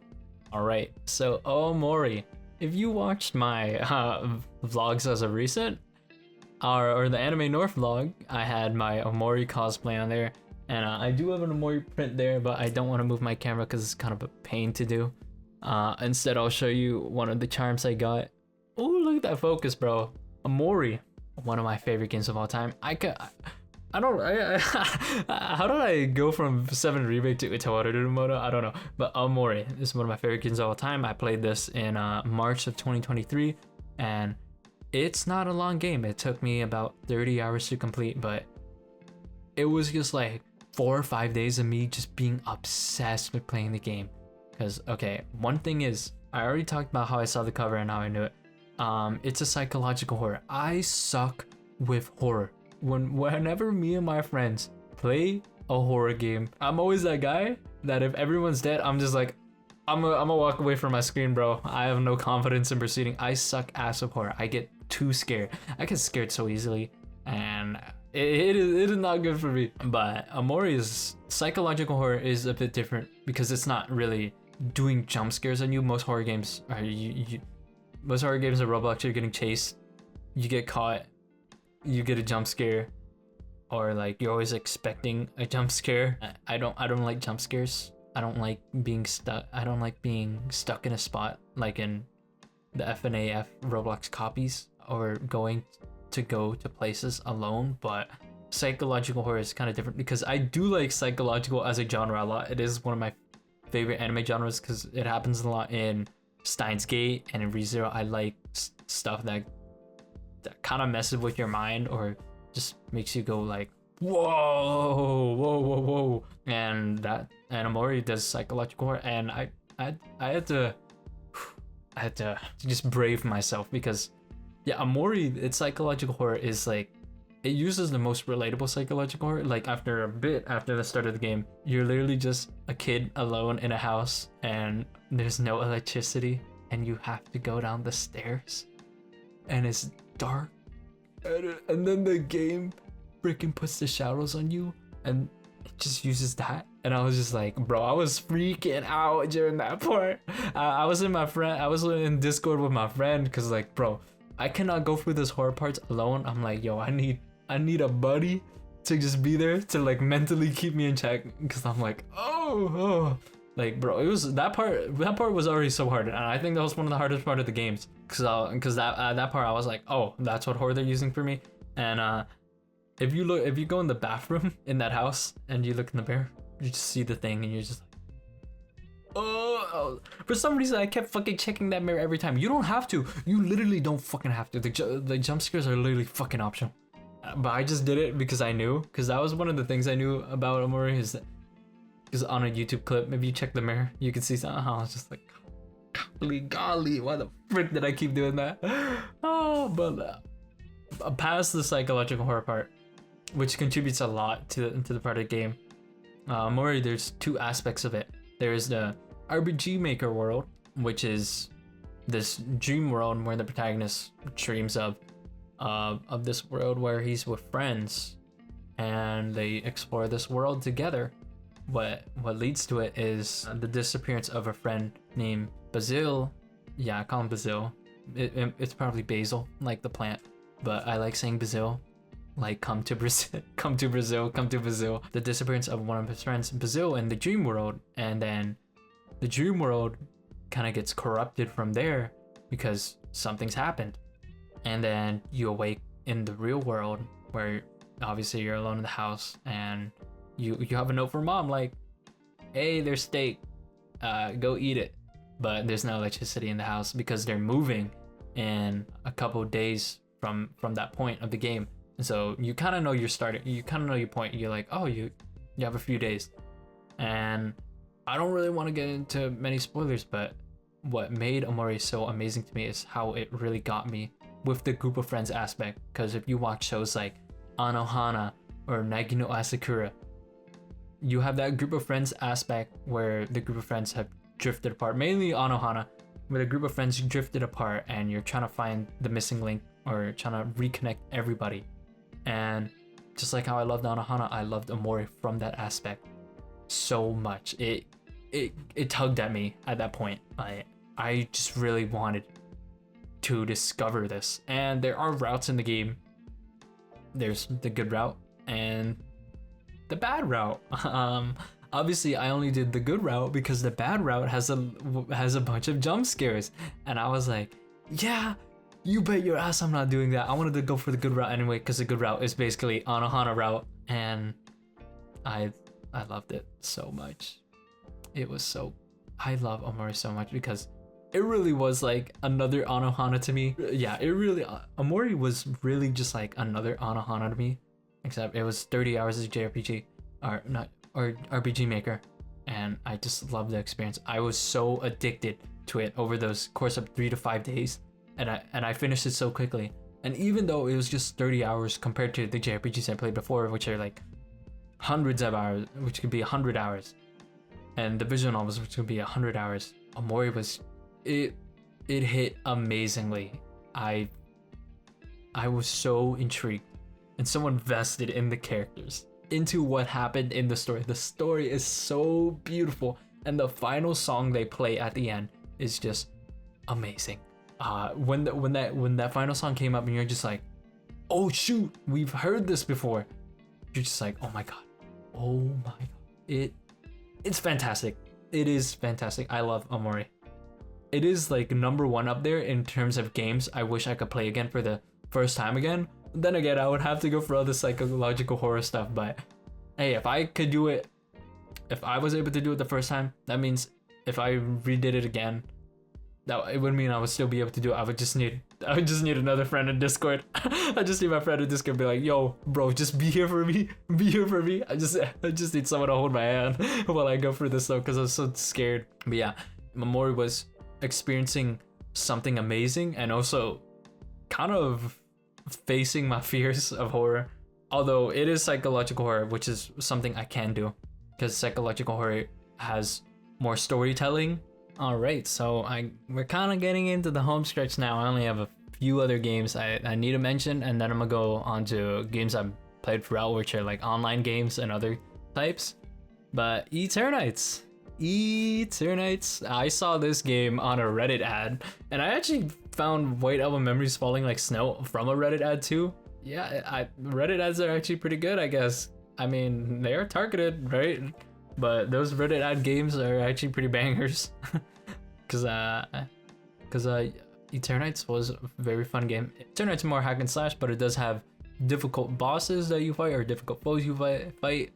All right, so OMORI. If you watched my vlogs as of recent, or the Anime North vlog, I had my OMORI cosplay on there, and I do have an OMORI print there, but I don't want to move my camera because it's kind of a pain to do. Instead, I'll show you one of the charms I got. Oh, look at that focus, bro. OMORI, one of my favorite games of all time. How did I go from 7 Remake to Utawarereumono? I don't know, but OMORI is one of my favorite games of all time. I played this in March of 2023, and It's not a long game. It took me about 30 hours to complete, but it was just like 4 or 5 days of me just being obsessed with playing the game. Because, okay, one thing is, I already talked about how I saw the cover and how I knew it. It's a psychological horror. I suck with horror. Whenever me and my friends play a horror game, I'm always that guy that if everyone's dead, I'm just like, I'm gonna walk away from my screen, bro. I have no confidence in proceeding. I suck ass with horror. I get too scared. I get scared so easily, and it is not good for me. But OMORI's psychological horror is a bit different because it's not really doing jump scares on you. Most horror games are most horror games in Roblox, you're getting chased, you get caught, you get a jump scare, or like you're always expecting a jump scare. I don't like jump scares. I don't like being stuck. I don't like being stuck in a spot like in the FNAF Roblox copies, or go to places alone. But psychological horror is kind of different because I do like psychological as a genre a lot. It is one of my favorite anime genres because it happens a lot in Steins Gate and in ReZero. I like stuff that kind of messes with your mind or just makes you go like, whoa, and OMORI does psychological horror, and I had to just brave myself because yeah, OMORI, its psychological horror is like, it uses the most relatable psychological horror. Like after the start of the game, you're literally just a kid alone in a house and there's no electricity and you have to go down the stairs and it's dark, and then the game freaking puts the shadows on you and it just uses that. And I was just like, bro, I was freaking out during that part. I was in Discord with my friend because like, bro, I cannot go through this horror parts alone. I'm like, yo, I need a buddy to just be there to like mentally keep me in check, because I'm like, oh, like, bro, it was that part was already so hard, and I think that was one of the hardest part of the games, because that part I was like, oh, that's what horror they're using for me. And if you go in the bathroom in that house and you look in the mirror, you just see the thing and you're just like, oh, for some reason I kept fucking checking that mirror every time. You don't have to. You literally don't fucking have to. The jump scares are literally fucking optional. But I just did it because I knew, because that was one of the things I knew about OMORI, is that because on a YouTube clip, if you check the mirror, you can see something. I was just like, golly, why the frick did I keep doing that? Oh, but past the psychological horror part, which contributes a lot to the part of the game, OMORI, there's two aspects of it. There's the RPG Maker world, which is this dream world where the protagonist dreams of this world where he's with friends and they explore this world together. What leads to it is the disappearance of a friend named Basil. Yeah, I call him Basil. It's probably basil, like the plant, but I like saying Basil. Like, come to Brazil, come to Brazil, come to Brazil. The disappearance of one of his friends, Basil, in the dream world, and then the dream world kind of gets corrupted from there because something's happened. And then you awake in the real world where obviously you're alone in the house, and you have a note from mom like, hey, there's steak, go eat it. But there's no electricity in the house because they're moving in a couple days from that point of the game. And so you kind of know you kind of know your point. You're like, oh, you have a few days. And I don't really want to get into many spoilers, but what made OMORI so amazing to me is how it really got me with the group of friends aspect. Because if you watch shows like Anohana or Nagi no Asakura, you have that group of friends aspect where the group of friends have drifted apart. Mainly Anohana, where the group of friends drifted apart and you're trying to find the missing link or trying to reconnect everybody. And just like how I loved Anohana, I loved OMORI from that aspect so much. It tugged at me at that point. I just really wanted to discover this. And there are routes in the game. There's the good route and the bad route. Obviously I only did the good route because the bad route has a bunch of jump scares, and I was like, yeah, you bet your ass I'm not doing that. I wanted to go for the good route anyway, because the good route is basically Anohana route, and I loved it so much. I love OMORI so much because it really was like another Anohana to me. Yeah, it really, Omori was really just like another Anohana to me, except it was 30 hours as a JRPG, or not, or RPG Maker, and I just loved the experience. I was so addicted to it over those course of 3 to 5 days, and I finished it so quickly. And even though it was just 30 hours compared to the JRPGs I played before, which are like hundreds of hours, which could be 100 hours, and the visual novels, which could be 100 hours, Omori was, it hit amazingly. I was so intrigued and so invested in the characters, into what happened in the story. The story is so beautiful, and the final song they play at the end is just amazing. When that final song came up and you're just like, oh shoot, we've heard this before. You're just like, oh my god, it's fantastic. It is fantastic. I love Omori. It is like #1 up there in terms of games I wish I could play again for the first time again. Then again, I would have to go for all the psychological horror stuff, but hey, if I could do it, if I was able to do it the first time, that means if I redid it again, that it would mean I would still be able to do it. I would just need another friend in Discord. I just need my friend in Discord be like, yo, bro, just be here for me. Be here for me. I just need someone to hold my hand while I go through this stuff, because I was so scared. But yeah, Omori was experiencing something amazing, and also kind of facing my fears of horror. Although it is psychological horror, which is something I can do, because psychological horror has more storytelling. Alright, so we're kind of getting into the home stretch now. I only have a few other games I need to mention, and then I'm gonna go on to games I've played throughout, which are like online games and other types. But Eternights, I saw this game on a Reddit ad, and I actually found White Album Memories Falling Like Snow from a Reddit ad too. Yeah, Reddit ads are actually pretty good, I guess. I mean, they are targeted, right? But those Reddit ad games are actually pretty bangers. Cause Eternights was a very fun game. Eternights is more hack and slash, but it does have difficult bosses that you fight, or difficult foes you fight.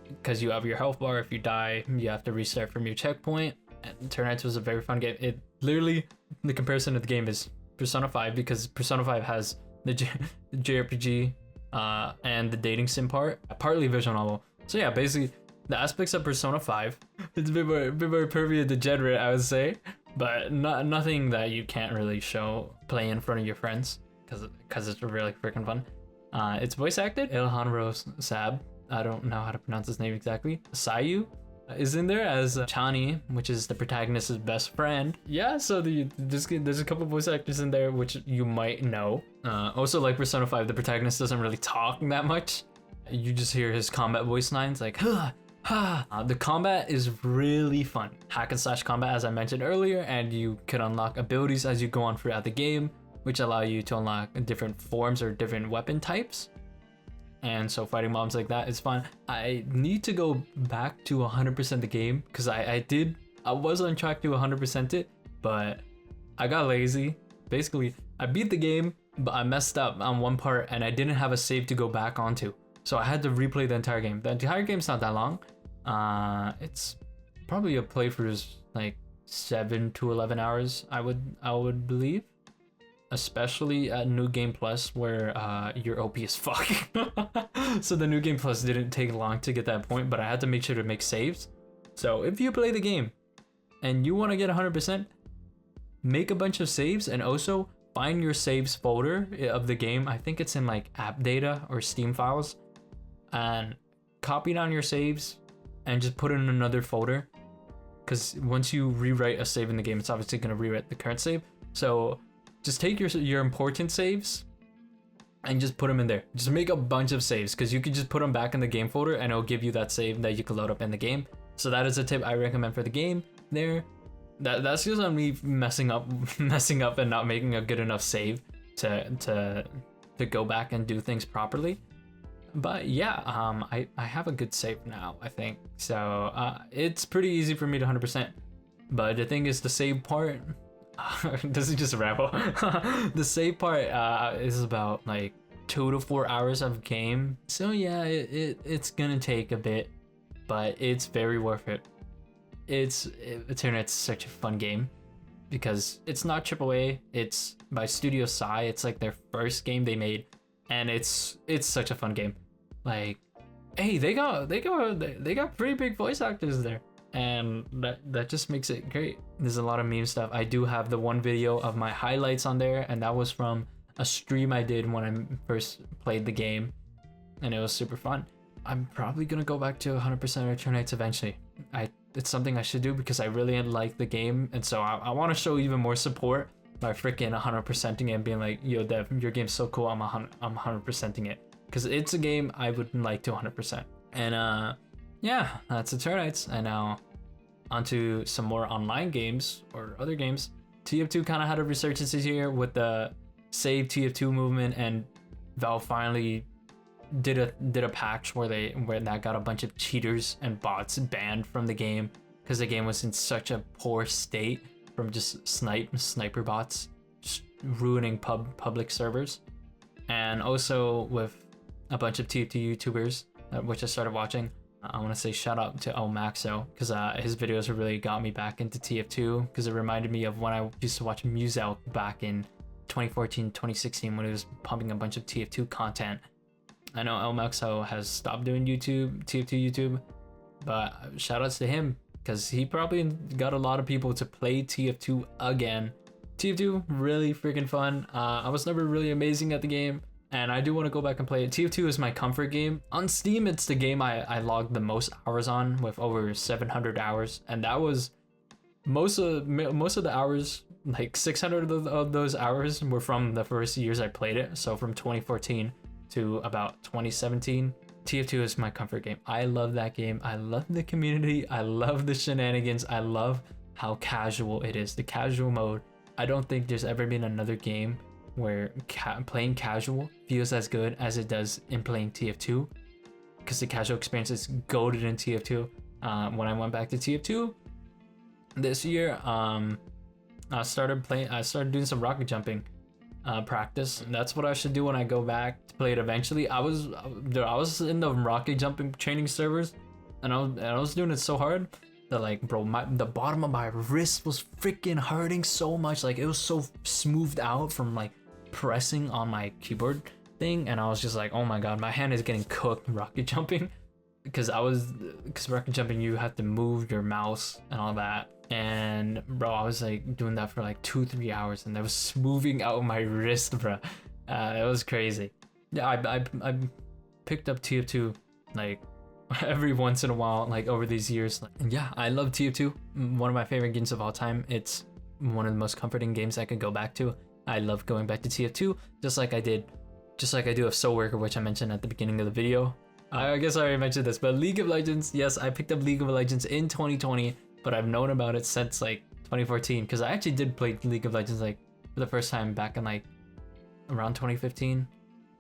Because you have your health bar. If you die, you have to restart from your checkpoint. And Eternights was a very fun game. It literally, the comparison of the game is Persona 5, because Persona 5 has the JRPG and the dating sim part, partly visual novel. So yeah, basically the aspects of Persona 5, it's a bit more pervy and degenerate, I would say, but nothing that you can't really play in front of your friends, because it's really freaking fun. It's voice acted. Alejandro Sab, I don't know how to pronounce his name exactly. Sayu is in there as Chani, which is the protagonist's best friend. Yeah, so there's a couple voice actors in there which you might know. Also, like Persona 5, the protagonist doesn't really talk that much. You just hear his combat voice lines like, huh. The combat is really fun. Hack and slash combat, as I mentioned earlier, and you can unlock abilities as you go on throughout the game, which allow you to unlock different forms or different weapon types. And so fighting mobs like that is fun. I need to go back to 100% the game, because I was on track to 100% it, but I got lazy. Basically, I beat the game, but I messed up on one part and I didn't have a save to go back onto. So I had to replay the entire game. The entire game's not that long. It's probably a playthrough is like 7 to 11 hours, I would believe. Especially at New Game Plus, where your OP is fuck. So the New Game Plus didn't take long to get that point, but I had to make sure to make saves. So if you play the game and you want to get 100%, make a bunch of saves, and also find your saves folder of the game. I think it's in like app data or Steam files, and copy down your saves and just put it in another folder, because once you rewrite a save in the game, it's obviously going to rewrite the current save. So just take your important saves and just put them in there. Just make a bunch of saves, because you can just put them back in the game folder and it'll give you that save that you can load up in the game. So that is a tip I recommend for the game there. That's just on me messing up and not making a good enough save to go back and do things properly. But yeah, I have a good save now, I think. So it's pretty easy for me to 100%. But the thing is, the save part, this is just a ramble. The save part is about like 2 to 4 hours of game. So yeah, it's gonna take a bit, but it's very worth it. Eternights is such a fun game. because it's not AAA. It's by Studio Psy. It's like their first game they made, and it's such a fun game. Like, hey, they got pretty big voice actors there, and that just makes it great. There's a lot of meme stuff. I do have the one video of my highlights on there, and that was from a stream I did when I first played the game, and it was super fun. I'm probably gonna go back to 100% Eternights eventually. It's something I should do because I really like the game, and so I want to show even more support by freaking 100%ing it and being like, yo Dev, your game's so cool, I'm 100%ing it, because it's a game I would like to 100%. And yeah, that's Eternights. And now onto some more online games or other games. TF2 kind of had a resurgence this year with the Save TF2 movement, and Valve finally did a patch where that got a bunch of cheaters and bots banned from the game because the game was in such a poor state from just sniper bots just ruining public servers. And also with a bunch of TF2 YouTubers, which I started watching. I want to say shout out to Maxo, because his videos really got me back into TF2, because it reminded me of when I used to watch Muselk back in 2014, 2016 when he was pumping a bunch of TF2 content. I know Maxo has stopped doing TF2 YouTube, but shout outs to him, because he probably got a lot of people to play TF2 again. TF2, really freaking fun. I was never really amazing at the game, and I do want to go back and play it. TF2 is my comfort game. On Steam, it's the game I logged the most hours on, with over 700 hours, and that was most of the hours, like 600 of those hours were from the first years I played it, so from 2014 to about 2017. TF2 is my comfort game. I love that game. I love the community. I love the shenanigans. I love how casual it is. The casual mode. I don't think there's ever been another game where playing casual feels as good as it does in playing TF2, because the casual experience is goated in TF2. When I went back to TF2 this year, I started doing some rocket jumping practice. That's what I should do when I go back to play it eventually. I was in the rocket jumping training servers, and I was doing it so hard that, like, bro, the bottom of my wrist was freaking hurting so much. Like, it was so smoothed out from like pressing on my keyboard thing, and I was just like, oh my god, my hand is getting cooked rocket jumping, because rocket jumping you have to move your mouse and all that. And bro, I was like doing that for like 2-3 hours, and that was smoothing out my wrist, bro. It was crazy. Yeah, I picked up TF2 like every once in a while, like over these years. And yeah, I love TF2. One of my favorite games of all time. It's one of the most comforting games I could go back to. I love going back to TF2, just like I do of Soulworker, which I mentioned at the beginning of the video. I guess I already mentioned this, but League of Legends. Yes, I picked up League of Legends in 2020. But I've known about it since like 2014, because I actually did play League of Legends like for the first time back in like around 2015,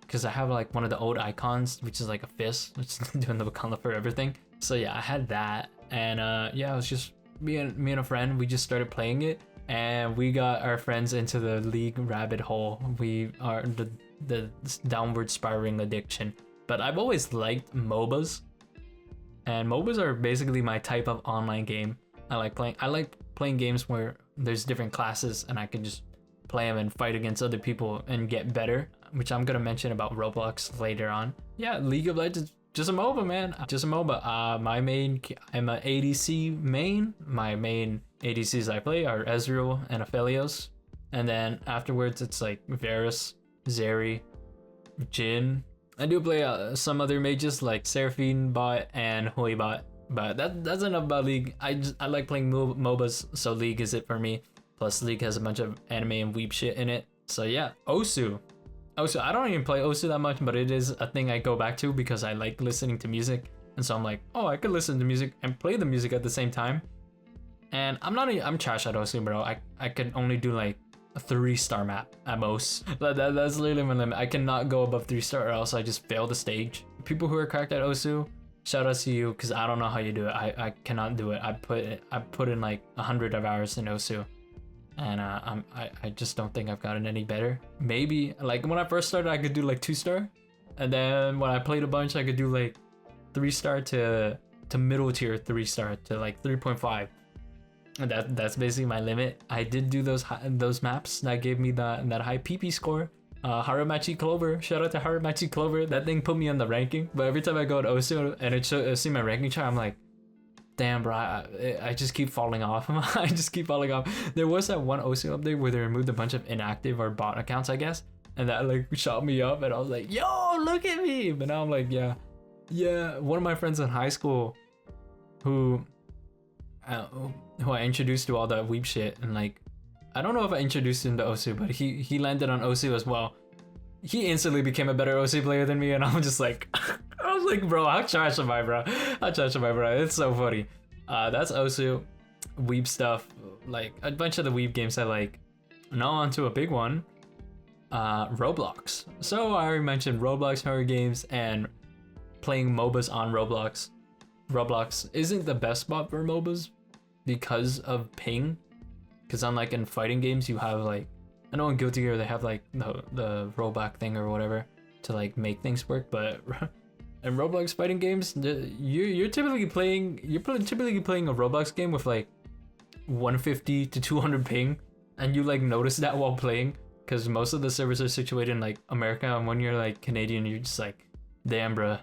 because I have like one of the old icons, which is like a fist, which is doing the Wakanda for everything. So yeah, I had that, and yeah, it was just me and a friend. We just started playing it, and we got our friends into the League rabbit hole. We are the downward spiraling addiction. But I've always liked MOBAs, and MOBAs are basically my type of online game. I like playing games where there's different classes and I can just play them and fight against other people and get better, which I'm gonna mention about Roblox later on. Yeah, League of Legends, just a MOBA, man. Just a MOBA. I'm an ADC main. My main ADCs I play are Ezreal and Aphelios, and then afterwards it's like Varus, Zeri, Jhin. I do play some other mages like Seraphine bot and Hui bot. But that's enough about League. I like playing MOBAs, so League is it for me. Plus League has a bunch of anime and weeb shit in it. So yeah, Osu, I don't even play Osu that much, but it is a thing I go back to because I like listening to music. And so I'm like, oh, I could listen to music and play the music at the same time. And I'm trash at Osu, bro. I could only do like a 3-star map at most. That's literally my limit. I cannot go above 3-star, or else I just fail the stage. People who are cracked at Osu, shout out to you, because I don't know how you do it. I cannot do it. I put in like 100 of hours in Osu, and I just don't think I've gotten any better. Maybe like when I first started, I could do like 2-star, and then when I played a bunch, I could do like 3-star to middle tier 3-star to like 3.5. That's basically my limit. I did do those maps that gave me that high PP score. Haramachi Clover, shout out to Haramachi Clover. That thing put me on the ranking, but every time I go to Osu and it see my ranking chart, I'm like, damn, bro, I just keep falling off. I just keep falling off. There was that one Osu update where they removed a bunch of inactive or bot accounts, I guess, and that like shot me up, and I was like, yo, look at me. But now I'm like, yeah. One of my friends in high school, who I introduced to all that weeb shit, and like, I don't know if I introduced him to Osu, but he landed on Osu as well. He instantly became a better Osu player than me, and I was just like, bro, how trash am I, bro? How trash am I, bro? It's so funny. That's Osu, weeb stuff, like a bunch of the weeb games I like. Now on to a big one, Roblox. So I already mentioned Roblox horror games and playing MOBAs on Roblox. Roblox isn't the best spot for MOBAs because of ping. Because unlike in fighting games, you have like, I know in Guilty Gear they have like the rollback thing or whatever to like make things work, but in Roblox fighting games, you're typically playing a Roblox game with like 150 to 200 ping, and you like notice that while playing, because most of the servers are situated in like America, and when you're like Canadian, you're just like, damn, bruh,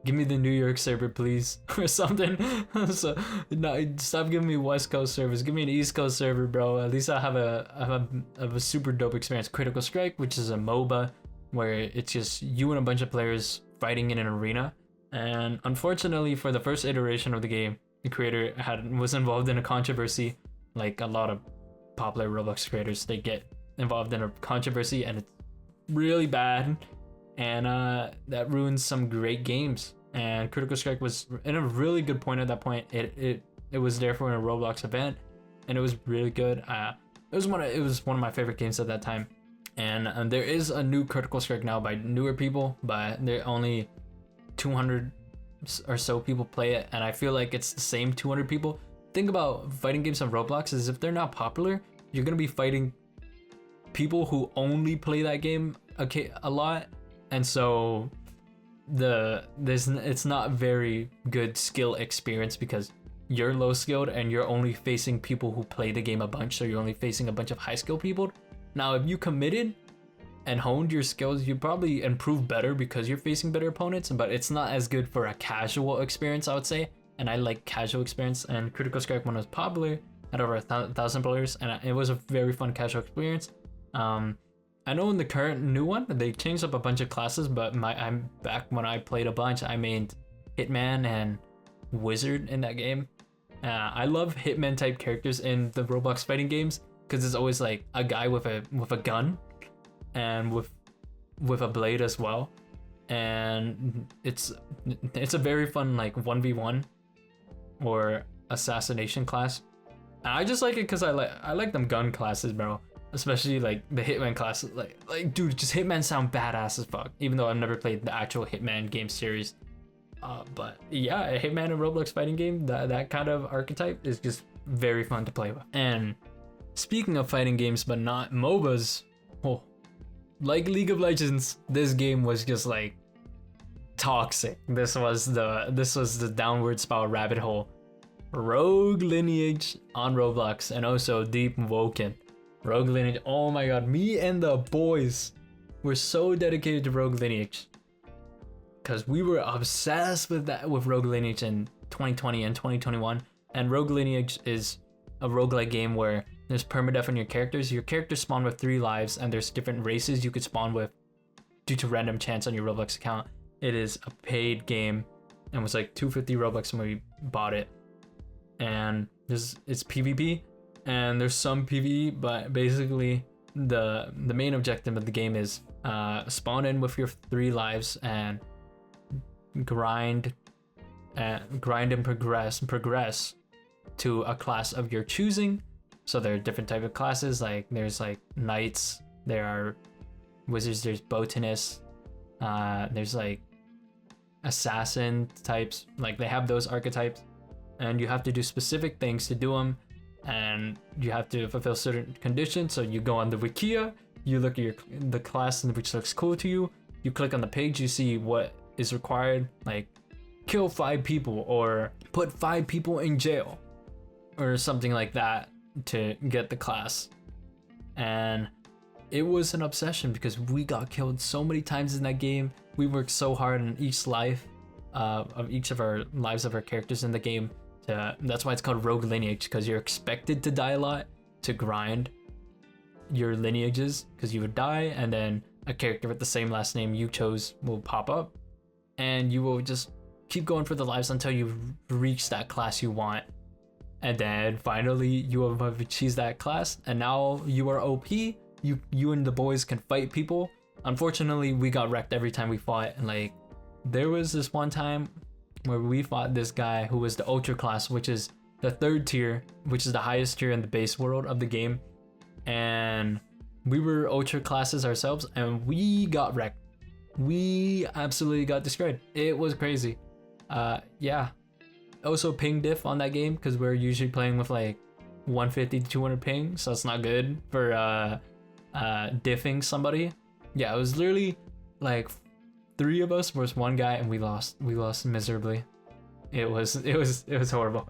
give me the New York server, please, or something. So no, stop giving me West Coast servers. Give me an East Coast server, bro. At least I have a super dope experience. Critical Strike, which is a MOBA where it's just you and a bunch of players fighting in an arena. And unfortunately, for the first iteration of the game, the creator was involved in a controversy. Like a lot of popular Roblox creators, they get involved in a controversy, and it's really bad. And that ruins some great games. And Critical Strike was in a really good point at that point. It was there for a Roblox event, and it was really good. It was one of my favorite games at that time. And there is a new Critical Strike now by newer people, but there only 200 or so people play it, and I feel like it's the same 200 people. Thing about fighting games on Roblox is if they're not popular, you're gonna be fighting people who only play that game a lot. And so it's not very good skill experience because you're low skilled and you're only facing people who play the game a bunch, so you're only facing a bunch of high skill people. Now if you committed and honed your skills, you probably improve better because you're facing better opponents, but it's not as good for a casual experience, I would say. And I like casual experience, and Critical Strike, when it was popular, had over 1,000 players, and it was a very fun casual experience. I know in the current new one, they changed up a bunch of classes, but I'm back when I played a bunch, I mained Hitman and Wizard in that game. I love Hitman type characters in the Roblox fighting games because it's always like a guy with a gun and with a blade as well, and it's a very fun like 1v1 or assassination class. And I just like it because I like them gun classes, bro. Especially like the Hitman classes, like dude, just Hitman sound badass as fuck. Even though I've never played the actual Hitman game series, but yeah, a Hitman and Roblox fighting game, that kind of archetype is just very fun to play with. And speaking of fighting games, but not MOBAs, like League of Legends, this game was just like toxic. This was the downward spiral rabbit hole. Rogue Lineage on Roblox, and also Deepwoken. Rogue Lineage, oh my god, me and the boys were so dedicated to Rogue Lineage because we were obsessed with Rogue Lineage in 2020 and 2021. And Rogue Lineage is a roguelike game where there's permadeath on your characters. Your characters spawn with 3 lives, and there's different races you could spawn with due to random chance on your Roblox account. It is a paid game and was like 250 Robux when we bought it. And it's PvP. And there's some PvE, but basically the main objective of the game is spawn in with your 3 lives and grind and progress to a class of your choosing. So there are different type of classes, like there's like knights, there are wizards, there's botanists, there's like assassin types, like they have those archetypes, and you have to do specific things to do them. And you have to fulfill certain conditions. So you go on the Wikia, you look at the class which looks cool to you, you click on the page, you see what is required, like kill 5 people or put 5 people in jail. or something like that to get the class. And it was an obsession because we got killed so many times in that game. We worked so hard on each life of each of our lives of our characters in the game. That's why it's called Rogue Lineage, because you're expected to die a lot to grind your lineages, because you would die and then a character with the same last name you chose will pop up, and you will just keep going for the lives until you reach that class you want. And then finally you have achieved that class, and now you are OP. You and the boys can fight people. Unfortunately, we got wrecked every time we fought, and like there was this one time where we fought this guy who was the Ultra class, which is the 3rd tier, which is the highest tier in the base world of the game. And we were Ultra classes ourselves, and we got wrecked. We absolutely got destroyed. It was crazy. Yeah. Also ping diff on that game, because we're usually playing with like 150 to 200 ping, so it's not good for diffing somebody. Yeah, it was literally like 3 of us versus 1 guy, and we lost miserably. It was horrible.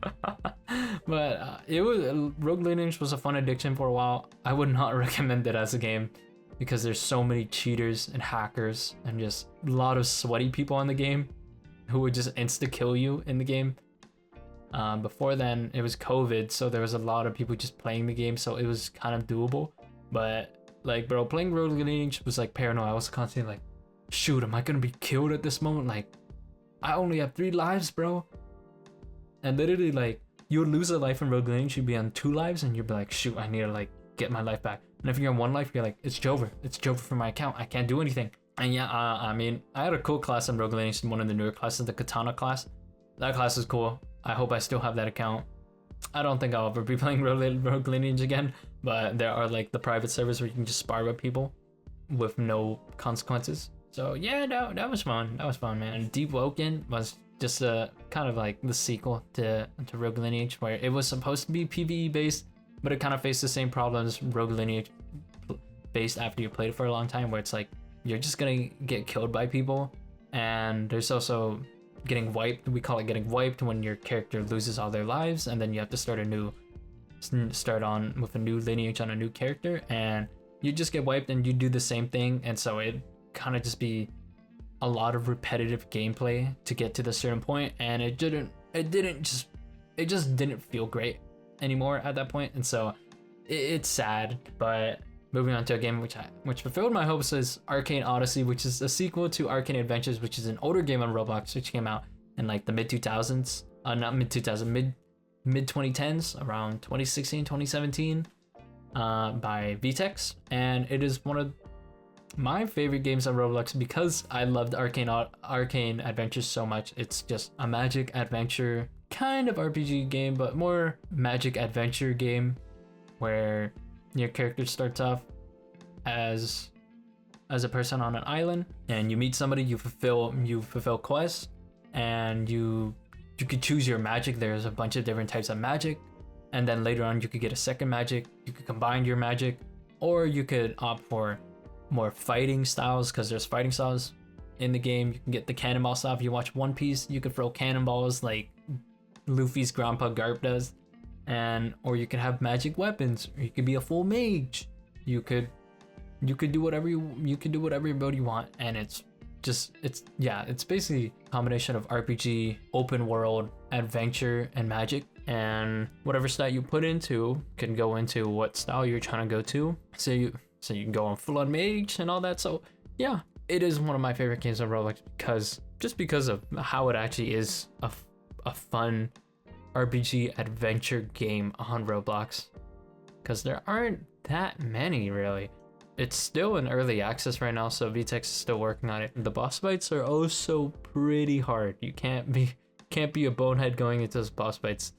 But it was Rogue Lineage was a fun addiction for a while. I would not recommend it as a game because there's so many cheaters and hackers and just a lot of sweaty people in the game who would just insta kill you in the game. Before then it was COVID, so there was a lot of people just playing the game, so it was kind of doable. But like, bro, playing Rogue Lineage was like paranoid. I was constantly like, shoot, am I gonna be killed at this moment? Like, I only have 3 lives, bro. And literally, like, you would lose a life in Rogue Lineage, you'd be on 2 lives, and you'd be like, shoot, I need to like get my life back. And if you're on 1 life, you're like, it's Jover for my account, I can't do anything. And yeah, I mean, I had a cool class in Rogue Lineage, one of the newer classes, the Katana class. That class is cool. I hope I still have that account. I don't think I'll ever be playing Rogue Lineage again, but there are like the private servers where you can just spar with people with no consequences. So yeah, that was fun. That was fun, man. Deepwoken was just a kind of like the sequel to Rogue Lineage, where it was supposed to be PvE based, but it kind of faced the same problems Rogue Lineage based after you played it for a long time, where it's like you're just gonna get killed by people, and there's also getting wiped. We call it getting wiped when your character loses all their lives, and then you have to start on with a new lineage on a new character, and you just get wiped and you do the same thing, and so it kind of just be a lot of repetitive gameplay to get to the certain point, and it just didn't feel great anymore at that point. And so it's sad. But moving on to a game which fulfilled my hopes is Arcane Oddysey, which is a sequel to Arcane Adventures, which is an older game on Roblox, which came out in like the mid 2010s, around 2016 2017, by Vtex. And it is one of my favorite games on Roblox because I loved Arcane Adventures so much. It's just a magic adventure kind of RPG game, but more magic adventure game, where your character starts off as a person on an island, and you meet somebody, you fulfill quests, and you could choose your magic. There's a bunch of different types of magic, and then later on you could get a second magic. You could combine your magic, or you could opt for more fighting styles, because there's fighting styles in the game. You can get the cannonball style. If you watch One Piece, you could throw cannonballs like Luffy's grandpa Garp does, or you could have magic weapons, or you could be a full mage. You could do whatever you could do whatever ability you want, and it's basically a combination of RPG, open world, adventure, and magic. And whatever style you put into can go into what style you're trying to go to. So you can go on full-on mage and all that. So yeah, it is one of my favorite games on Roblox because of how it actually is a fun RPG adventure game on Roblox. Because there aren't that many, really. It's still in early access right now, so Vtex is still working on it. The boss fights are also pretty hard. You can't be a bonehead going into those boss fights.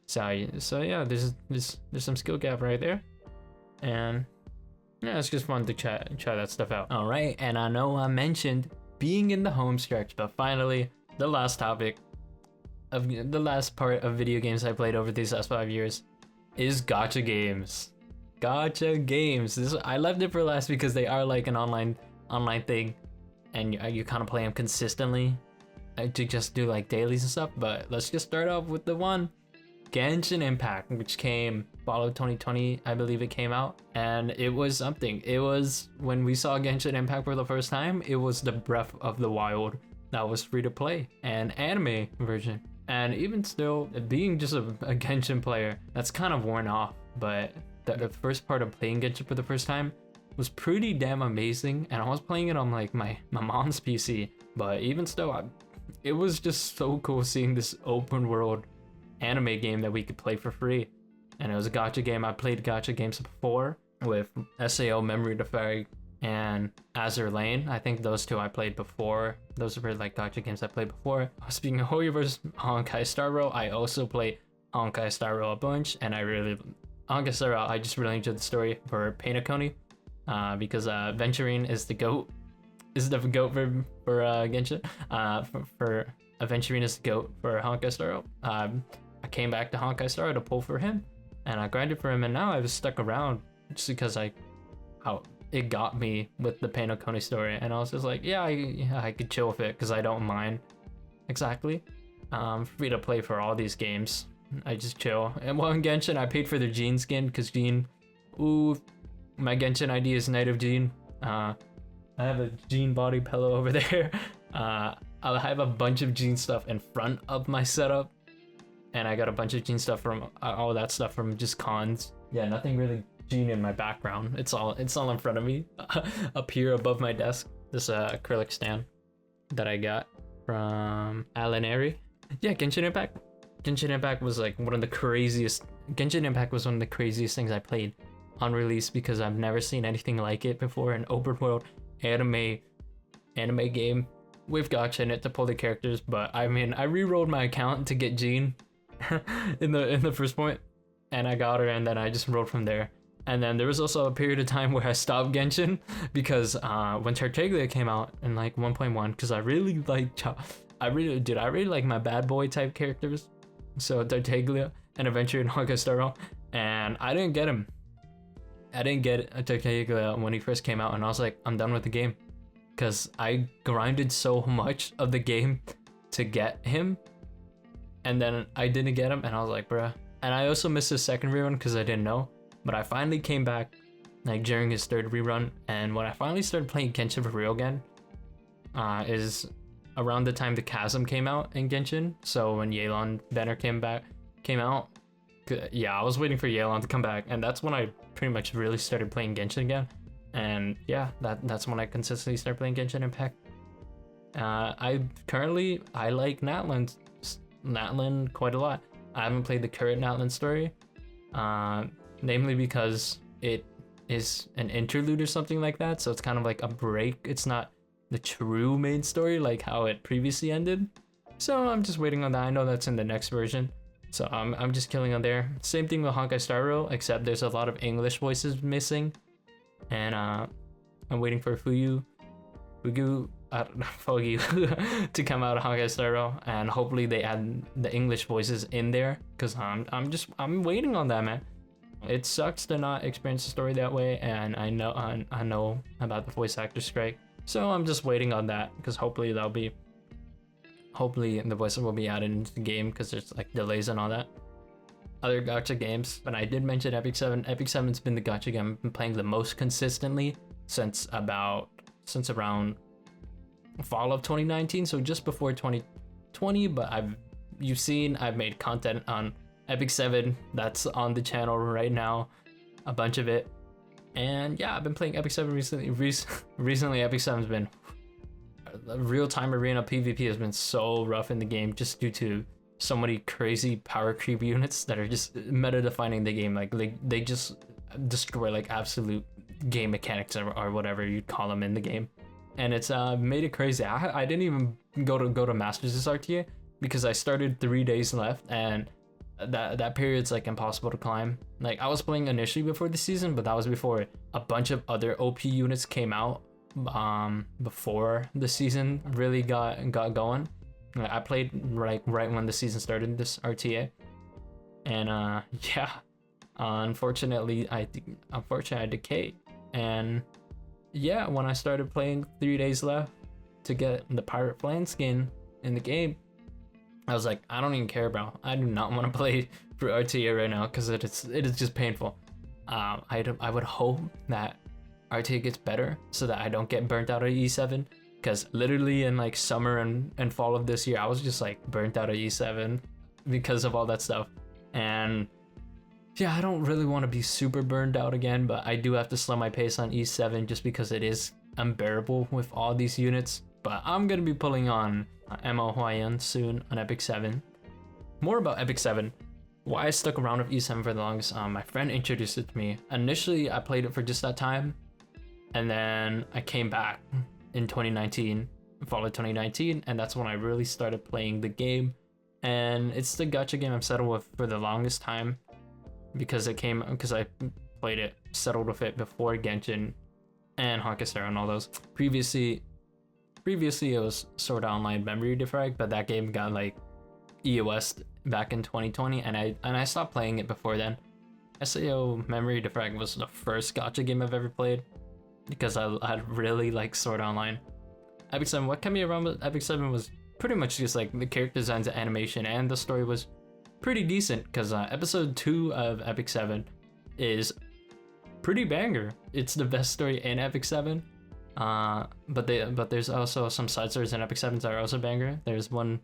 So yeah, there's some skill gap right there, and yeah, it's just fun to try that stuff out. All right, and I know I mentioned being in the home stretch, but finally, the last part of video games I played over these last 5 years is gacha games. Gacha games. I left it for last because they are like an online thing, and you kind of play them consistently to just do like dailies and stuff. But let's just start off with the one Genshin Impact, which came fall of 2020, I believe it came out, and it was something. It was, when we saw Genshin Impact for the first time, it was the Breath of the Wild that was free to play, an anime version. And even still, being just a Genshin player, that's kind of worn off, but the first part of playing Genshin for the first time was pretty damn amazing, and I was playing it on like my mom's PC, but even still, it was just so cool seeing this open world anime game that we could play for free. And it was a gacha game. I played gacha games before with SAO Memory Defy and Azur Lane. I think those two I played before. Those were like gacha games I played before. Speaking of Hoyoverse, Honkai Star Rail, I also played Honkai Star Rail a bunch, and Honkai Star Rail, I just really enjoyed the story for Painakoni, because Venturine is the goat. Is the goat for Genshin. For Venturine is the goat for Honkai Star Rail. I came back to Honkai Star Rail to pull for him, and I grinded for him, and now I was stuck around just because how it got me with the Painakoni story, and I was just like, yeah, I could chill with it because I don't mind. Exactly. Free to play for all these games. I just chill. And well, in Genshin, I paid for their Jean skin because Jean, ooh, my Genshin ID is Knight of Jean. I have a Jean body pillow over there. I have a bunch of Jean stuff in front of my setup, and I got a bunch of Jean stuff from all that stuff from just cons. Yeah, nothing really Jean in my background. It's all in front of me, up here above my desk. This acrylic stand that I got from Alinary. Yeah, Genshin Impact. Genshin Impact was like one of the craziest. Genshin Impact was one of the craziest things I played on release because I've never seen anything like it before. An open world anime game with gacha in it to pull the characters. But I mean, I re-rolled my account to get Jean in the first point, and I got her, and then I just rolled from there. And then there was also a period of time where I stopped Genshin because when Tartaglia came out in like 1.1, because I really like my bad boy type characters. So Tartaglia and Adventure in Honkai Star Rail, and I didn't get him. I didn't get Tartaglia when he first came out, and I was like, I'm done with the game, because I grinded so much of the game to get him, and then I didn't get him, and I was like, bruh. And I also missed his second rerun because I didn't know, but I finally came back like during his third rerun, and when I finally started playing Genshin for real again, is around the time the Chasm came out in Genshin. So when Yelan banner came out, yeah, I was waiting for Yelan to come back, and that's when I pretty much really started playing Genshin again. And yeah, that's when I consistently started playing Genshin Impact. I like Natlan quite a lot. I haven't played the current Natlan story, namely because it is an interlude or something like that, so it's kind of like a break. It's not the true main story like how it previously ended, so I'm just waiting on that. I know that's in the next version, so I'm just killing on there. Same thing with Honkai Star Rail, except there's a lot of English voices missing, and I'm waiting for Fugu to come out of Honkai Star Rail, and hopefully they add the English voices in there, because I'm waiting on that, man. It sucks to not experience the story that way, and I know about the voice actor strike, so I'm just waiting on that, because hopefully the voices will be added into the game, because there's like delays and all that. Other gacha games, but I did mention Epic 7. Epic 7's been the gacha game I've been playing the most consistently since around fall of 2019, so just before 2020. But I've made content on Epic 7 that's on the channel right now, a bunch of it, and yeah, I've been playing Epic 7 recently. Recently Epic 7's been real-time arena PvP has been so rough in the game, just due to so many crazy power creep units that are just meta defining the game. Like they just destroy like absolute game mechanics or whatever you'd call them in the game, and it's made it crazy. I didn't even go to Masters this RTA because I started 3 days left, and that period's like impossible to climb. Like I was playing initially before the season, but that was before a bunch of other OP units came out before the season really got going. I played right when the season started, this RTA, and yeah, unfortunately I decayed. And yeah, when I started playing 3 days left to get the Pirate Flame skin in the game, I was like, I don't even care, bro. I do not want to play for RTA right now because it is just painful. I would hope that RTA gets better so that I don't get burnt out of E7. Because literally in like summer and fall of this year, I was just like burnt out of E7 because of all that stuff. And yeah, I don't really want to be super burned out again, but I do have to slow my pace on E7 just because it is unbearable with all these units. But I'm going to be pulling on MOYN soon on Epic 7. More about Epic 7. Why I stuck around with E7 for the longest, my friend introduced it to me. Initially, I played it for just that time, and then I came back in 2019, fall of 2019, and that's when I really started playing the game. And it's the gacha game I've settled with for the longest time because I played it, settled with it before Genshin and Hakusera and all those. Previously it was Sword Art Online Memory Defrag, but that game got like EOS back in 2020, and I stopped playing it before then. SAO Memory Defrag was the first gacha game I've ever played because I really like Sword Art Online. Epic 7, what kept me around with Epic 7 was pretty much just like the character designs, the animation, and the story was pretty decent because episode 2 of Epic 7 is pretty banger. It's the best story in Epic 7. But there's also some side stories in Epic 7 that are also banger. There's one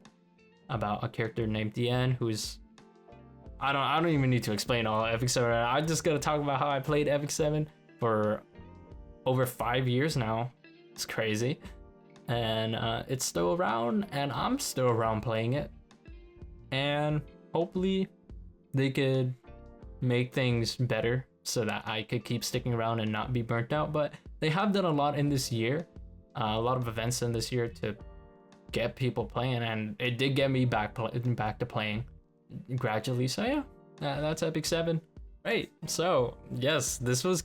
about a character named Diane who's I don't even need to explain all Epic 7 right now. I'm just gonna talk about how I played Epic 7 for over 5 years now. It's crazy. And it's still around, and I'm still around playing it. And hopefully they could make things better so that I could keep sticking around and not be burnt out. But they have done a lot in this year, a lot of events in this year to get people playing, and it did get me back to playing gradually. So yeah, that's Epic 7. Right, so yes, this is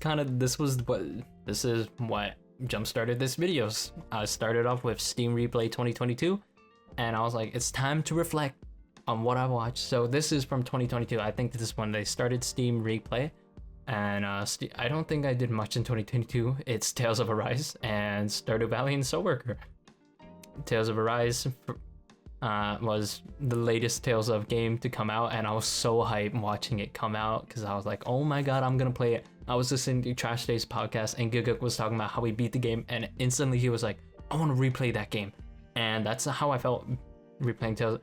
what jump-started this videos. I started off with Steam Replay 2022, and I was like, it's time to reflect on what I watched. So this is from 2022. I think this is when they started Steam Replay, and I don't think I did much in 2022. It's Tales of Arise and Stardew Valley and Soulworker. Tales of Arise was the latest Tales of game to come out, and I was so hyped watching it come out because I was like, oh my god, I'm gonna play it. I was listening to Trash Days podcast, and Giguk was talking about how he beat the game, and instantly he was like, I want to replay that game. And that's how I felt replaying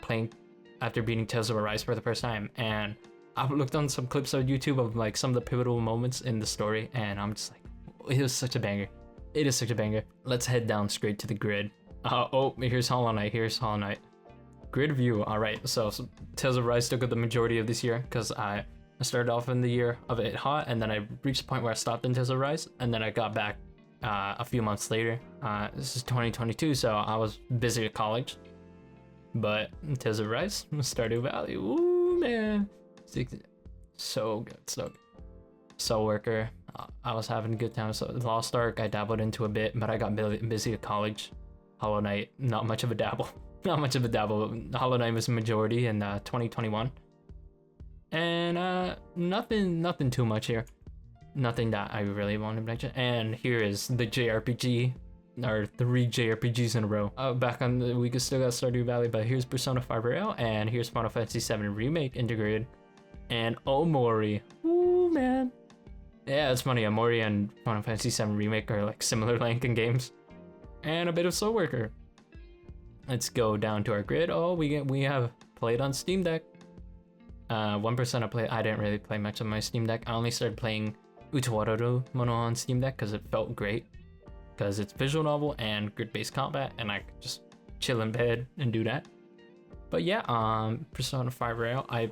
playing after beating Tales of Arise for the first time. And I looked on some clips on YouTube of like some of the pivotal moments in the story, and I'm just like, it was such a banger. It is such a banger. Let's head down straight to the grid. Oh, here's Hollow Knight. Grid view. All right, so Tales of Arise took up the majority of this year because I started off in the year of it hot, and then I reached a point where I stopped in Tales of Arise, and then I got back a few months later. This is 2022, so I was busy at college. But Tales of Arise, Stardew Valley, ooh man, so good. Soulworker, I was having a good time. So Lost Ark, I dabbled into a bit, but I got busy at college. Hollow Knight, not much of a dabble. Hollow Knight was a majority in 2021. And nothing too much here. Nothing that I really want to mention. And here is the JRPG, or 3 JRPGs in a row. Back on the we still got Stardew Valley, but here's Persona 5 Royal, and here's Final Fantasy VII Remake integrated, and OMORI. Ooh man. Yeah, it's funny. OMORI and Final Fantasy VII Remake are like similar length in games. And a bit of Soulworker. Let's go down to our grid. Oh, we have played on Steam Deck. 1% I didn't really play much on my Steam Deck. I only started playing Utawarereumono on Steam Deck because it felt great. Because it's visual novel and grid-based combat, and I could just chill in bed and do that. But yeah, Persona 5 Royal, I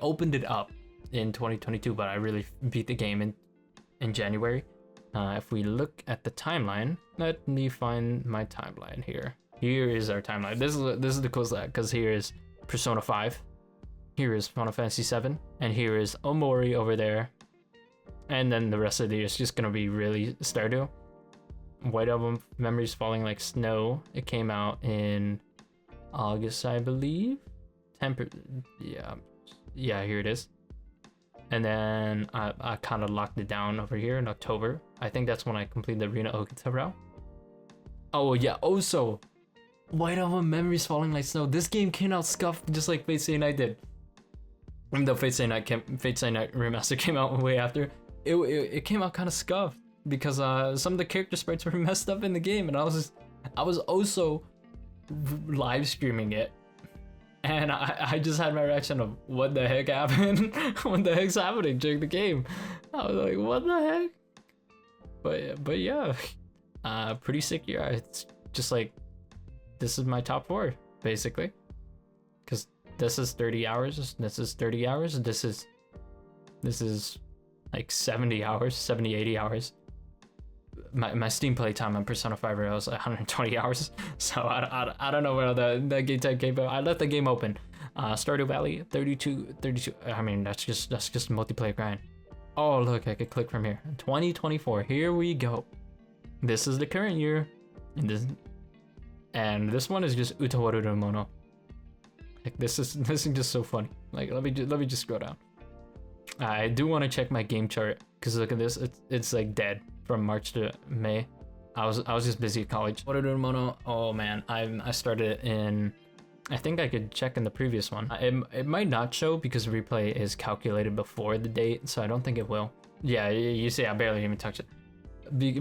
opened it up in 2022, but I really beat the game in January. If we look at the timeline, let me find my timeline here. Here is our timeline. This is the coolest because here is Persona 5, here is Final Fantasy 7, and here is OMORI over there. And then the rest of the year is just gonna be really Stardew. White Album, Memories Falling Like Snow. It came out in August, I believe. Yeah, here it is. And then I kind of locked it down over here in October. I think that's when I completed the Arena Okutaro. Oh yeah, also White Album Memories Falling Like Snow. This game came out scuffed just like Fate Stay Night did. Even though Fate Stay Night Remaster came out way after, it came out kind of scuffed because some of the character sprites were messed up in the game, and I was also live streaming it, and I just had my reaction of what the heck happened. What the heck's happening during the game? I was like, what the heck? But yeah, pretty sick year. It's just like, this is my top 4 basically, because this is 30 hours, this is 30 hours, this is like 70 hours, 70, 80 hours. My Steam playtime on Persona 5 Royal was 120 hours, so I don't know where that game tag came from. I left the game open. Stardew Valley, 32. I mean, that's just multiplayer grind. Oh look, I could click from here. 2024, here we go. This is the current year, and this one is just Utawarereumono. Like this is just so funny. Like let me just scroll down. I do want to check my game chart because look at this. It's like dead from March to May. I was just busy at college. Utawarereumono. Oh man, I started in. I think I could check in the previous one. It might not show because replay is calculated before the date, so I don't think it will. Yeah, you see, I barely even touched it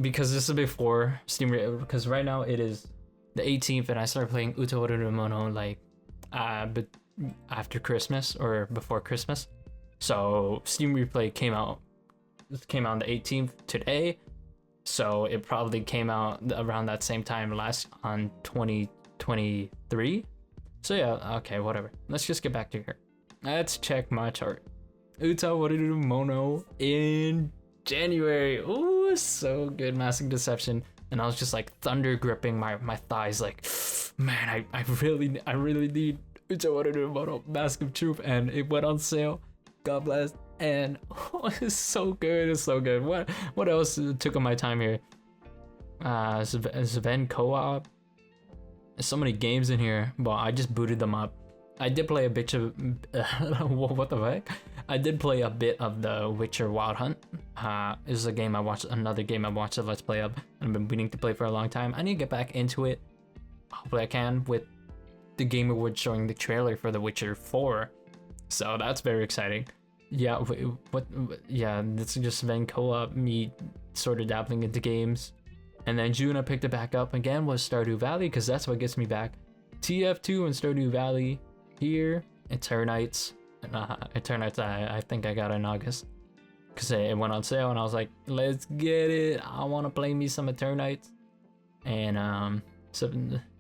because this is before Steam. Because right now it is the 18th, and I started playing Utawarereumono like but after Christmas or before Christmas. So Steam Replay came out on the 18th today, so it probably came out around that same time on 2023. So yeah, okay, whatever. Let's just get back to here. Let's check my chart. Utawarereumono in January. Ooh, so good. Massive Deception. And I was just like thunder gripping my thighs, like, man, I really need Utawarereumono Mask of Truth, and it went on sale. God bless. And oh, it's so good. It's so good. What else took on my time here? Sven co-op. There's so many games in here, but I just booted them up. I did play a bit of what the heck? I did play a bit of The Witcher Wild Hunt. This is another game I watched a Let's Play of, and I've been meaning to play for a long time. I need to get back into it. Hopefully I can, with the Game Awards showing the trailer for The Witcher 4. So that's very exciting. Yeah, yeah, this is just Sven co-op, me sort of dabbling into games. And then June I picked it back up again was Stardew Valley, because that's what gets me back. TF2 and Stardew Valley here. Eternights. Eternights I think I got in August, because it went on sale and I was like, let's get it. I want to play me some Eternights. And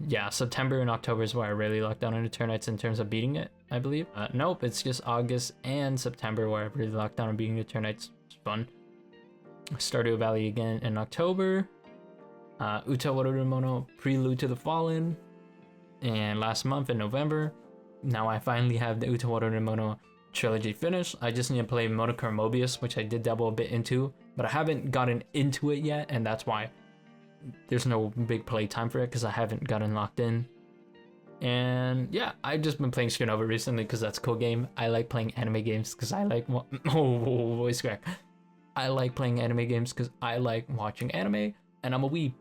yeah, September and October is where I really locked down on Eternights in terms of beating it, I believe. Nope, it's just August and September where I really locked down on beating Eternights. It's fun. Stardew Valley again in October. Utawarereumono Prelude to the Fallen, and last month in November. Now I finally have the Utawarereumono trilogy finished. I just need to play Monokuma Mobius, which I did dabble a bit into, but I haven't gotten into it yet, and that's why there's no big play time for it, because I haven't gotten locked in. And yeah, I've just been playing Shinova recently because that's a cool game. I like playing anime games because I like voice crack. I like playing anime games because I like watching anime, and I'm a weeb.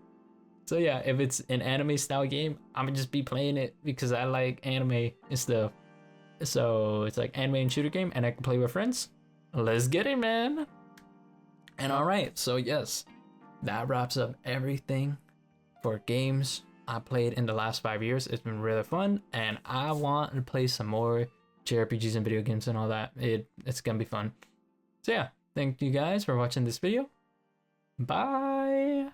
So yeah, if it's an anime style game, I'm gonna just be playing it because I like anime and stuff. So it's like anime and shooter game, and I can play with friends. Let's get it, man. And alright, so yes, that wraps up everything for games I played in the last 5 years. It's been really fun, and I want to play some more JRPGs and video games and all that. It's gonna be fun. So yeah, thank you guys for watching this video. Bye.